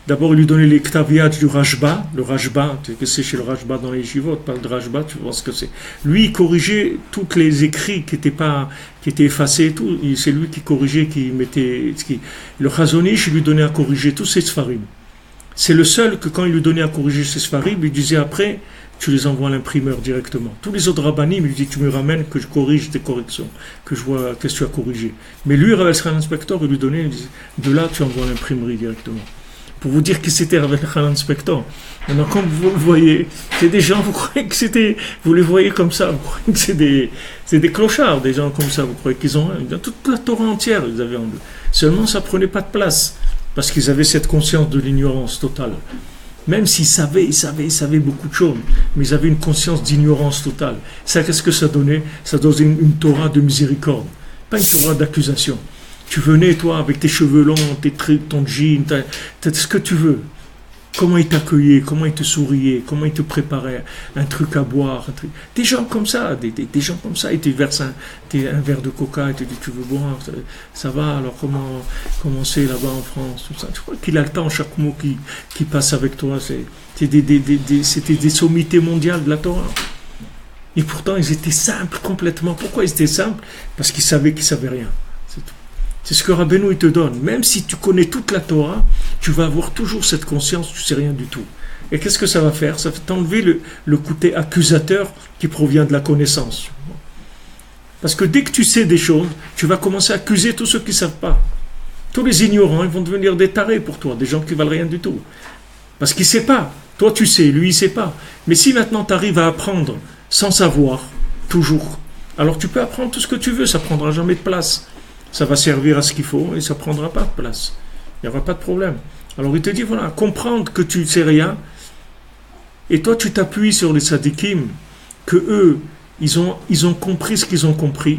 d'abord, il lui donnait les ktaviat du Rashba. Le Rashba, tu sais que c'est chez le Rashba dans les Yeshivot, parle de Rashba, tu vois ce que c'est. Lui, il corrigeait tous les écrits qui étaient effacés et tout. C'est lui qui corrigeait, le Chazonish, il lui donnait à corriger tous ses sfarim. C'est le seul que quand il lui donnait à corriger ses sfarim, il disait après, tu les envoies à l'imprimeur directement. Tous les autres rabbanim, il lui dit, tu me ramènes que je corrige tes corrections, que je vois qu'est-ce que tu as corrigé. Mais lui, Rav El-Hanan Spector, il lui donnait, il disait, de là, tu envoies à l'imprimerie directement. Pour vous dire que c'était Rav El-Hanan Spector. Maintenant, quand vous le voyez, c'est des gens, vous croyez que vous les voyez comme ça, vous croyez que c'est des clochards, des gens comme ça, vous croyez qu'ils ont toute la Torah entière, ils avaient en eux. Seulement, ça prenait pas de place. Parce qu'ils avaient cette conscience de l'ignorance totale. Même s'ils savaient beaucoup de choses, mais ils avaient une conscience d'ignorance totale. Ça, qu'est-ce que ça donnait? Ça donnait une Torah de miséricorde, pas une Torah d'accusation. Tu venais, toi, avec tes cheveux longs, tes trucs, ton jean, t'as ce que tu veux. Comment ils t'accueillaient, comment ils te souriaient, comment ils te préparaient un truc à boire. Des gens comme ça, des gens comme ça, ils te versent un verre de coca, et te disent tu veux boire, ça va, alors comment c'est là-bas en France, tout ça. Tu crois qu'il a le temps, chaque mot qui passe avec toi, c'était des sommités mondiales de la Torah. Et pourtant, ils étaient simples complètement. Pourquoi ils étaient simples? Parce qu'ils savaient rien. C'est tout. C'est ce que Rabbeinu il te donne. Même si tu connais toute la Torah, tu vas avoir toujours cette conscience, tu sais rien du tout. Et qu'est-ce que ça va faire? Ça va t'enlever le côté accusateur qui provient de la connaissance. Parce que dès que tu sais des choses, tu vas commencer à accuser tous ceux qui ne savent pas. Tous les ignorants, ils vont devenir des tarés pour toi, des gens qui ne valent rien du tout. Parce qu'ils ne savent pas. Toi, tu sais, lui, il ne sait pas. Mais si maintenant tu arrives à apprendre sans savoir, toujours, alors tu peux apprendre tout ce que tu veux, ça ne prendra jamais de place. Ça va servir à ce qu'il faut et ça ne prendra pas de place. Il n'y aura pas de problème. Alors il te dit, voilà, comprendre que tu ne sais rien, et toi tu t'appuies sur les tzadikim, que eux, ils ont compris ce qu'ils ont compris,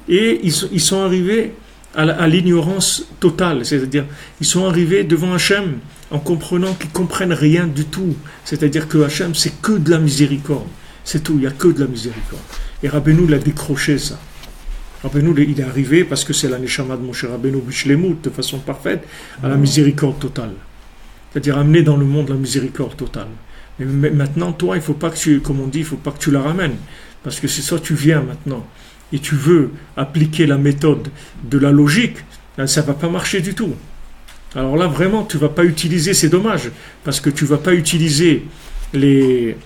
et ils sont arrivés à l'ignorance totale, c'est-à-dire, ils sont arrivés devant Hachem en comprenant qu'ils ne comprennent rien du tout. C'est-à-dire que Hachem, c'est que de la miséricorde. C'est tout, il n'y a que de la miséricorde. Et Rabbeinu l'a décroché ça. Rabbeinu, il est arrivé parce que c'est la Neshama de Moshe Rabbeinu Bishlemut, de façon parfaite, à la miséricorde totale. C'est-à-dire amener dans le monde la miséricorde totale. Mais maintenant, toi, il ne faut pas que il faut pas que tu la ramènes. Parce que c'est ça, tu viens maintenant et tu veux appliquer la méthode de la logique, ça ne va pas marcher du tout. Alors là, vraiment, tu ne vas pas utiliser, c'est dommage, parce que tu ne vas pas utiliser les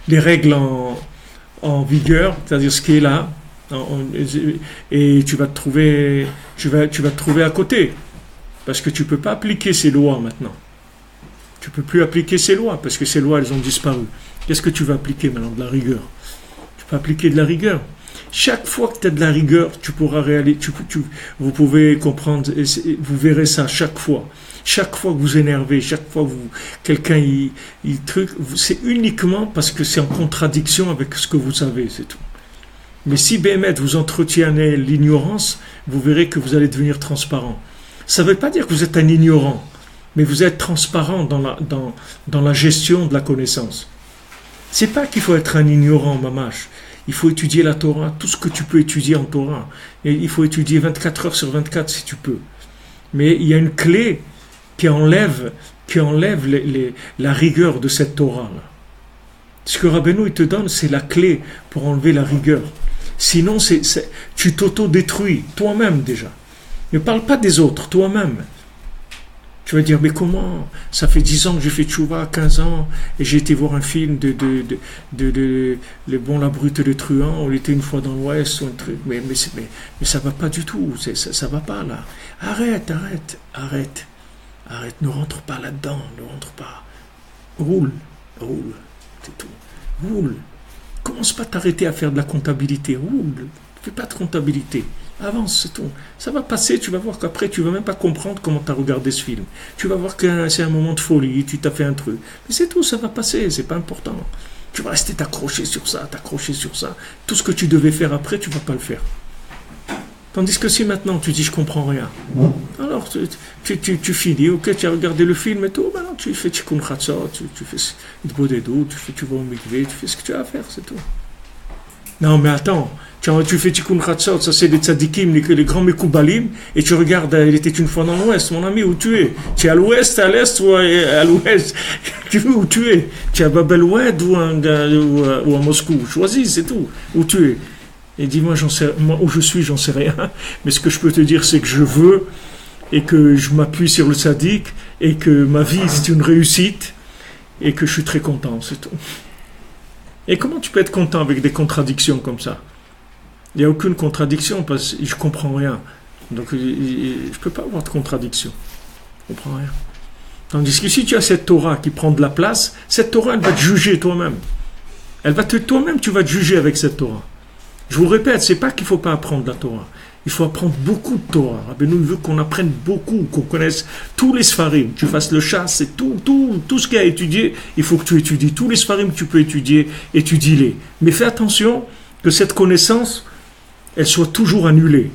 règles en vigueur, c'est-à-dire ce qui est là, et tu vas te trouver à côté, parce que tu ne peux pas appliquer ces lois maintenant. Tu ne peux plus appliquer ces lois, parce que ces lois, elles ont disparu. Qu'est-ce que tu vas appliquer maintenant? De la rigueur. Tu peux appliquer de la rigueur. Chaque fois que tu as de la rigueur, tu pourras réaliser, vous pouvez comprendre, vous verrez ça chaque fois. Chaque fois que vous énervez, chaque fois que quelqu'un c'est uniquement parce que c'est en contradiction avec ce que vous savez, c'est tout. Mais si Béhémet vous entretiennez l'ignorance, vous verrez que vous allez devenir transparent. Ça ne veut pas dire que vous êtes un ignorant, mais vous êtes transparent dans la gestion de la connaissance. C'est pas qu'il faut être un ignorant, mamash. Il faut étudier la Torah, tout ce que tu peux étudier en Torah. Et il faut étudier 24 heures sur 24 si tu peux. Mais il y a une clé qui enlève la rigueur de cette Torah-là. Ce que Rabbeinu il te donne, c'est la clé pour enlever la rigueur. Sinon, tu t'auto-détruis, toi-même déjà. Ne parle pas des autres, toi-même. Tu vas dire, mais comment? Ça fait 10 ans que j'ai fait tchouva, 15 ans, et j'ai été voir un film de Le Bon, la Brute et le Truand, on était une fois dans l'Ouest, ou un truc, mais ça va pas du tout, ça va pas là. Arrête, ne rentre pas là-dedans, ne rentre pas. Roule, c'est tout. Roule. Commence pas à t'arrêter à faire de la comptabilité, roule, fais pas de comptabilité. Avance, c'est tout. Ça va passer, tu vas voir qu'après, tu ne vas même pas comprendre comment tu as regardé ce film. Tu vas voir que c'est un moment de folie, tu t'as fait un truc. Mais c'est tout, ça va passer, c'est pas important. Tu vas rester t'accrocher sur ça. Tout ce que tu devais faire après, tu ne vas pas le faire. Tandis que si maintenant tu dis je comprends rien, alors tu finis, ok, tu as regardé le film et tout, maintenant tu fais tikkun chatzot, tu fais idbodedut, tu vas au mikvé, tu fais ce que tu as à faire, c'est tout. Non mais attends, tu fais tikkun chatzot, ça c'est les tzadikim, les grands mekoubalim, et tu regardes, il était une fois dans l'Ouest, mon ami, où tu es? Tu es à l'Ouest, à l'Est ou à l'Ouest? Tu veux où tu es? Tu es à Bab el-Oued ou à Moscou? Choisis, c'est tout, où tu es. Et dis moi où je suis, j'en sais rien, mais ce que je peux te dire, c'est que je veux, et que je m'appuie sur le tzaddik, et que ma vie c'est une réussite, et que je suis très content, c'est tout. Et comment tu peux être content avec des contradictions comme ça? Il n'y a aucune contradiction parce que je ne comprends rien. Donc je ne peux pas avoir de contradiction. Je ne comprends rien. Tandis que si tu as cette Torah qui prend de la place, cette Torah, elle va te juger toi-même. Toi-même, tu vas te juger avec cette Torah. Je vous répète, c'est pas qu'il ne faut pas apprendre la Torah. Il faut apprendre beaucoup de Torah. Rabbeinu veut qu'on apprenne beaucoup, qu'on connaisse tous les Sfarim. Tu fasses le chasse, c'est tout ce qu'il y a à étudier. Il faut que tu étudies tous les Sfarim que tu peux étudier, étudie-les. Mais fais attention que cette connaissance, elle soit toujours annulée.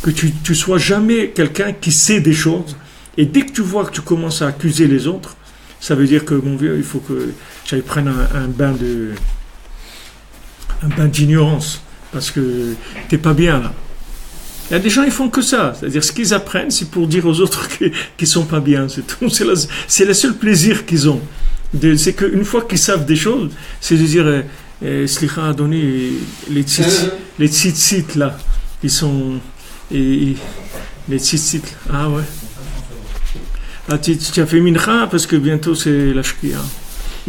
Que tu sois jamais quelqu'un qui sait des choses. Et dès que tu vois que tu commences à accuser les autres, ça veut dire que, mon vieux, il faut que j'aille prendre un bain d'ignorance. Parce que t'es pas bien là. Il y a des gens, ils font que ça. C'est-à-dire, ce qu'ils apprennent, c'est pour dire aux autres qu'ils sont pas bien. C'est tout. C'est le seul plaisir qu'ils ont. C'est qu'une fois qu'ils savent des choses, c'est de dire, Slicha a donné les tzitzit là. Ils sont. Les tzitzit. Ah ouais. Ah, tu as fait mincha parce que bientôt c'est la shkia.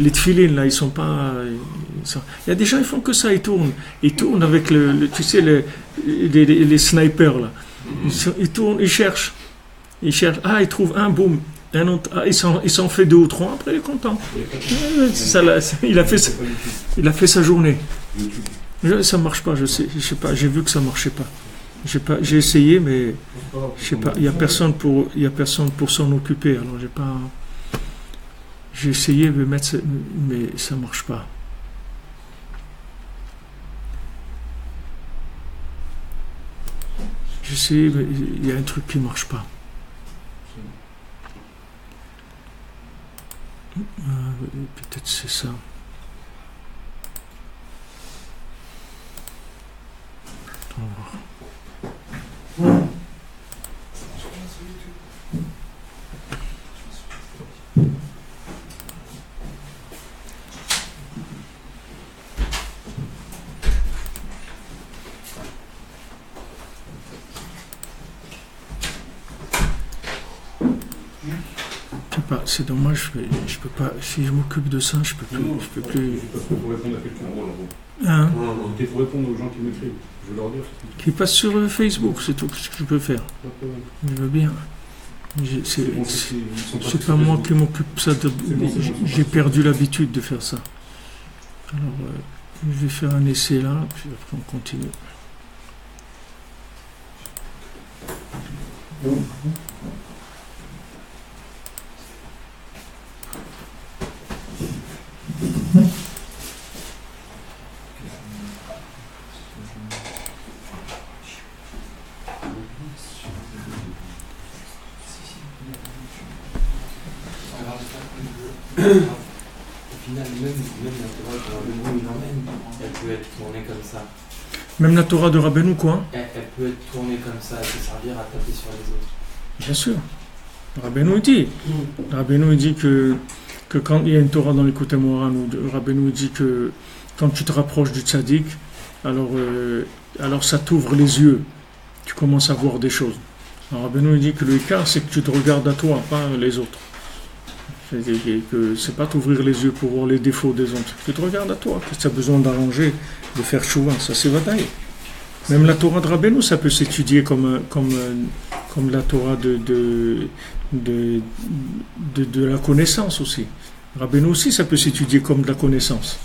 Les tfilines, là, ils sont pas... Il y a des gens, ils font que ça, ils tournent avec tu sais, les snipers, là. Ils tournent, ils cherchent. Ah, ils trouvent un, boum. Un autre, ah, ils s'en fait 2 ou 3, après, il est content. Il a fait sa journée. Ça marche pas, je sais pas, j'ai vu que ça marchait pas. J'ai essayé, mais je sais pas, il y a personne pour s'en occuper, alors j'ai essayé de mettre, mais ça ne marche pas. J'ai essayé, mais il y a un truc qui ne marche pas. Peut-être c'est ça. On va voir. C'est dommage, je peux pas. Si je m'occupe de ça, je peux plus. Parce qu'il faut répondre à quelqu'un. Hein? Il faut répondre aux gens qui m'écrivent. Je veux leur dire. Qui passent sur Facebook, c'est tout ce que je peux faire. Je veux bien. C'est pas moi qui m'occupe ça. J'ai perdu l'habitude de faire ça. Alors, je vais faire un essai là, puis après on continue. final, même la Torah que Rabbeinu il emmène, elle peut être tournée comme ça. Même la Torah de Rabbeinu, quoi? Elle peut être tournée comme ça, elle peut servir à taper sur les autres. Bien sûr. Rabbeinu dit que quand il y a une Torah dans l'écoute Moran, Rabbeinu dit que quand tu te rapproches du tzaddik, alors ça t'ouvre les yeux. Tu commences à voir des choses. Alors Rabbeinu dit que le écart, c'est que tu te regardes à toi, pas les autres. Que c'est pas t'ouvrir les yeux pour voir les défauts des autres. Tu te regardes à toi. Que tu as besoin d'arranger, de faire chouva. Ça, c'est vadaï. Même la Torah de Rabbeinu, ça peut s'étudier comme la Torah de la connaissance aussi. Rabbeinu aussi, ça peut s'étudier comme de la connaissance.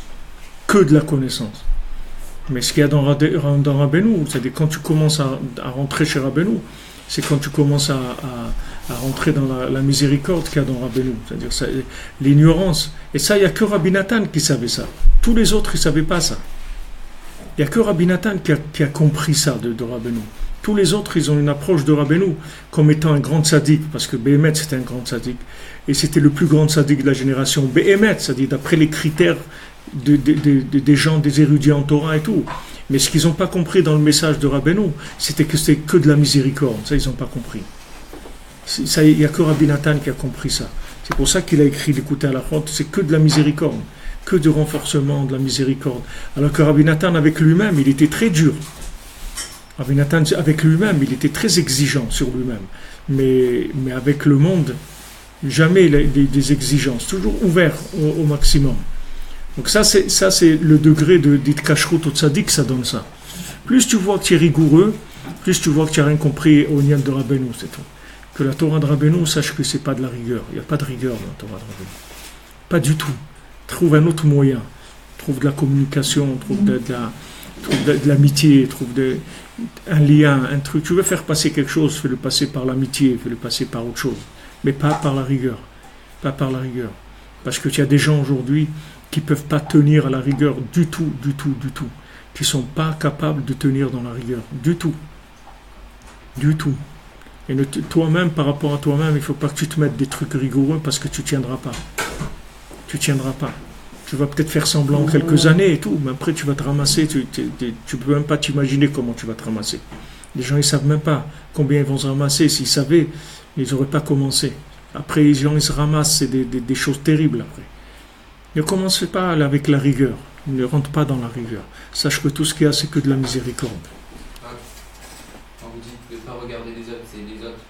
Que de la connaissance. Mais ce qu'il y a dans Rabbeinu, c'est-à-dire quand tu commences à rentrer chez Rabbeinu, c'est quand tu commences à rentrer dans la miséricorde qu'il y a dans Rabbeinu. C'est-à-dire ça, l'ignorance. Et ça, il n'y a que Rabbi Nathan qui savait ça. Tous les autres, ils ne savaient pas ça. Il n'y a que Rabbi Nathan qui a compris ça de Rabbeinu. Tous les autres, ils ont une approche de Rabbeinu comme étant un grand tzaddik, parce que Béhémet, c'était un grand tzaddik. Et c'était le plus grand tzaddik de la génération. Béhémet, c'est-à-dire d'après les critères des gens, des érudits en Torah et tout. Mais ce qu'ils n'ont pas compris dans le message de Rabbeinu, c'était que c'était que de la miséricorde. Ça, ils n'ont pas compris. Il n'y a que Rabbi Nathan qui a compris ça. C'est pour ça qu'il a écrit l'écouter à la honte, c'est que de la miséricorde, que de renforcement de la miséricorde. Alors que Rabbi Nathan avec lui-même, il était très dur. Rabbi Nathan avec lui-même, il était très exigeant sur lui-même. Mais avec le monde, jamais il a des exigences, toujours ouvert au maximum. Donc ça c'est le degré d'Itkashrut au tzaddik, ça donne ça. Plus tu vois que tu es rigoureux, plus tu vois que tu n'as rien compris au niel de Rabbeinu, c'est tout. Que la Torah de Rabbeinu, sache que c'est pas de la rigueur. Il n'y a pas de rigueur dans la Torah de Rabbeinu. Pas du tout. Trouve un autre moyen. Trouve de la communication, trouve de l'amitié, trouve un lien, un truc. Tu veux faire passer quelque chose, fais-le passer par l'amitié, fais-le passer par autre chose. Mais pas par la rigueur. Pas par la rigueur. Parce que tu as des gens aujourd'hui qui ne peuvent pas tenir à la rigueur du tout. Qui ne sont pas capables de tenir dans la rigueur. Du tout. Et toi-même, par rapport à toi-même, il ne faut pas que tu te mettes des trucs rigoureux parce que tu ne tiendras pas. Tu vas peut-être faire semblant quelques années et tout, mais après tu vas te ramasser. Tu ne peux même pas t'imaginer comment tu vas te ramasser. Les gens, ils ne savent même pas combien ils vont se ramasser. S'ils savaient, ils n'auraient pas commencé. Après, les gens, ils se ramassent, c'est des choses terribles après. Ne commencez pas avec la rigueur. Ne rentre pas dans la rigueur. Sache que tout ce qu'il y a, c'est que de la miséricorde. Quand vous dites de ne pas regarder les autres, c'est les autres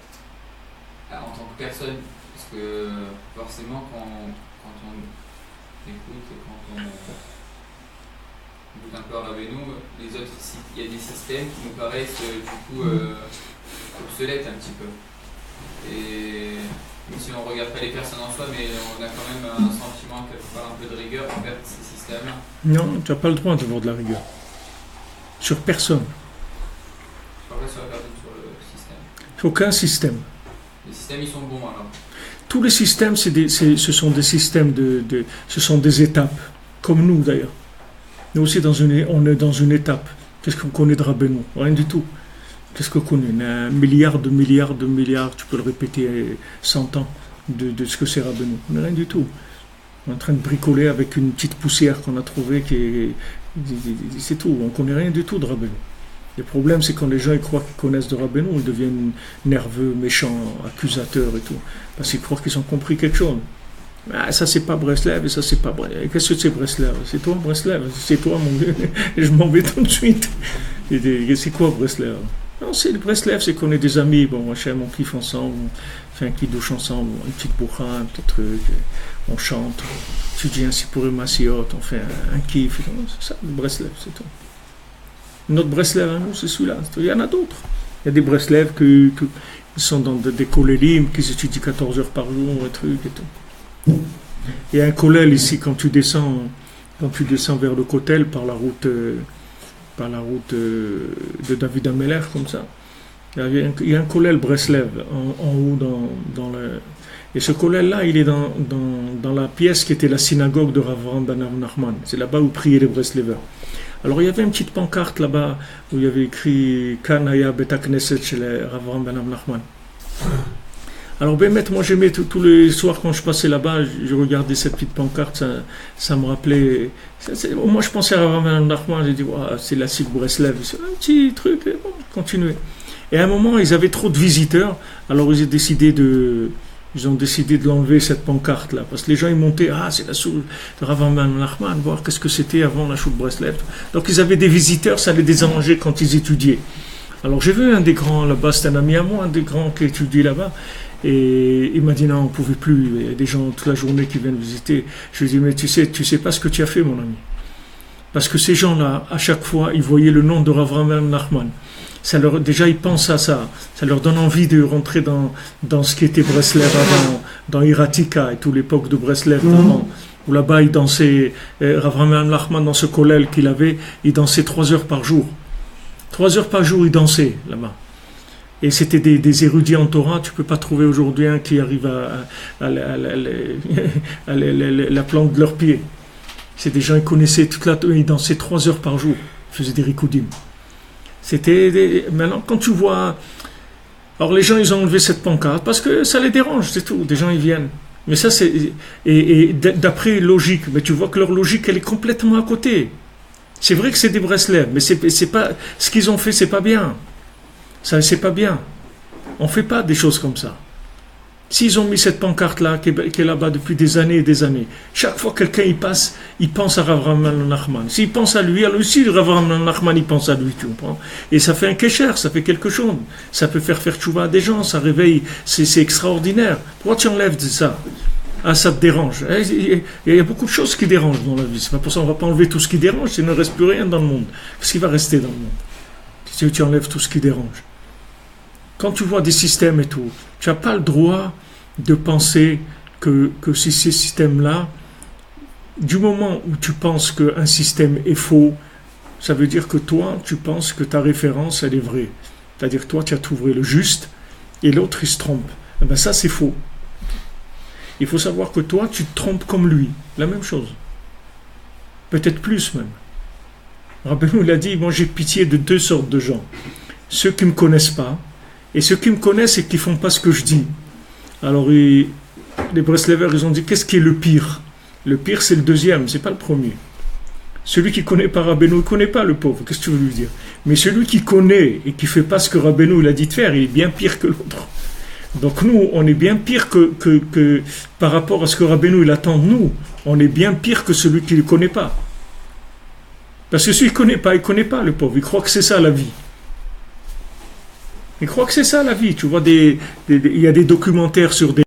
en tant que personne. Parce que forcément, quand on écoute et quand on écoute un peu Rabbeinu, les autres, il y a des systèmes qui nous paraissent du coup obsolètes un petit peu. Et même si on ne regarde pas les personnes en soi, mais on a quand même un sentiment quelque part un peu de rigueur envers ces systèmes-là. Non, tu n'as pas le droit d'avoir de la rigueur. Sur personne. Je parle pas sur la personne, sur le système. Aucun système. Les systèmes, ils sont bons alors. Tous les systèmes, ce sont des systèmes ce sont des étapes, comme nous d'ailleurs. Nous aussi, on est dans une étape. Qu'est-ce qu'on connaît de Rabbeinu? Rien du tout. Qu'est-ce qu'on connaît? Un milliard, tu peux le répéter 100 ans de ce que c'est Rabbeinu. On n'a rien du tout. On est en train de bricoler avec une petite poussière qu'on a trouvée, c'est tout. On ne connaît rien du tout de Rabbeinu. Le problème, c'est quand les gens ils croient qu'ils connaissent de Rabbeinu, ils deviennent nerveux, méchants, accusateurs et tout. Parce qu'ils croient qu'ils ont compris quelque chose. Ah, ça, c'est pas Breslev et ça, c'est pas Breslev. Qu'est-ce que c'est Breslev? C'est toi, Breslev? C'est toi, mon Dieu. Et je m'en vais tout de suite. Et c'est quoi Breslev? Non, c'est le Breslev, c'est qu'on est des amis. Bon, moi, on kiffe ensemble, on fait un kiddush ensemble, une petite bourra, un petit truc, on chante, tu dis un Sipuré Massiot, on fait un kiff. C'est ça, le Breslev, c'est tout. Notre Breslev à nous, c'est celui-là. Il y en a d'autres. Il y a des Breslev qui sont dans des kolélim, qui étudient 14 heures par jour, un truc et tout. Il y a un kollel ici, quand tu descends vers le Kotel par la route de David Ameller, comme ça. Il y a un kollel Breslev en haut dans le... Et ce kollel-là, il est dans la pièce qui était la synagogue de Rav Avraham ben Nachman. C'est là-bas où priaient les Breslevers. Alors il y avait une petite pancarte là-bas où il y avait écrit Kanaya Beta Knesset chez Rav Avraham ben Nachman. Alors, Bémet, moi j'aimais tous les soirs quand je passais là-bas, je regardais cette petite pancarte, ça me rappelait. Moi je pensais à Rav Nachman, j'ai dit, wow, c'est la Sikh Breslev, c'est un petit truc, et bon, continuez. Et à un moment, ils avaient trop de visiteurs, alors ils ont décidé de l'enlever cette pancarte là, parce que les gens ils montaient, c'est la source de Rav Nachman, voir qu'est-ce que c'était avant la Chouk Breslev. Donc ils avaient des visiteurs, ça les dérangeait quand ils étudiaient. Alors j'ai vu un des grands là-bas, c'est un ami à moi, un des grands qui étudie là-bas, et il m'a dit non, on ne pouvait plus, il y a des gens toute la journée qui viennent visiter. Je lui ai dit, mais tu sais pas ce que tu as fait, mon ami. Parce que ces gens-là, à chaque fois, ils voyaient le nom de Rav Nachman. Déjà, ils pensent à ça. Ça leur donne envie de rentrer dans ce qui était Breslev avant, dans Iratika et toute l'époque de Breslev avant. Où là-bas, ils dansaient, Rav Nachman, dans ce kollel qu'il avait, il dansait 3 heures par jour. 3 heures par jour, ils dansaient là-bas. Et c'était des érudits en Torah, tu ne peux pas trouver aujourd'hui un qui arrive à la plante de leurs pieds. C'est des gens qui connaissaient toute la Torah, ils dansaient 3 heures par jour, ils faisaient des rikoudim. Maintenant, quand tu vois. Alors, les gens, ils ont enlevé cette pancarte parce que ça les dérange, c'est tout. Des gens, ils viennent. Mais ça, c'est. Et d'après logique, mais tu vois que leur logique, elle est complètement à côté. C'est vrai que c'est des Breslev, mais c'est pas. Ce qu'ils ont fait, c'est pas bien. Ça, c'est pas bien. On fait pas des choses comme ça. S'ils ont mis cette pancarte-là, qui est là-bas depuis des années et des années, chaque fois que quelqu'un y passe, il pense à Rav Nachman. S'il pense à lui, alors aussi Rav Nachman, il pense à lui, tu comprends? Et ça fait un kécher, ça fait quelque chose. Ça peut faire tchouva à des gens, ça réveille, c'est extraordinaire. Pourquoi tu enlèves ça? Ça te dérange. Il y a beaucoup de choses qui dérangent dans la vie. C'est pas pour ça qu'on ne va pas enlever tout ce qui dérange, il ne reste plus rien dans le monde. Qu'est-ce qui va rester dans le monde? Si tu enlèves tout ce qui dérange. Quand tu vois des systèmes et tout, tu n'as pas le droit de penser que ces systèmes-là, du moment où tu penses qu'un système est faux, ça veut dire que toi, tu penses que ta référence, elle est vraie. C'est-à-dire que toi, tu as trouvé le juste et l'autre, il se trompe. Eh bien, ça, c'est faux. Il faut savoir que toi, tu te trompes comme lui. La même chose. Peut-être plus même. Rabbeinu, il a dit, moi, j'ai pitié de 2 sortes de gens. Ceux qui ne me connaissent pas, et ceux qui me connaissent et qui ne font pas ce que je dis. Alors, les Breslevers, ils ont dit, qu'est-ce qui est le pire? Le pire, c'est le deuxième, c'est pas le premier. Celui qui ne connaît pas Rabbeinu, il ne connaît pas le pauvre, qu'est-ce que tu veux lui dire? Mais celui qui connaît et qui ne fait pas ce que Rabbeinu il a dit de faire, il est bien pire que l'autre. Donc nous, on est bien pire que par rapport à ce que Rabbeinu il attend de nous, on est bien pire que celui qui ne le connaît pas. Parce que celui qui ne connaît pas le pauvre, il croit que c'est ça la vie. Il croit que c'est ça la vie. Tu vois, il y a des documentaires sur des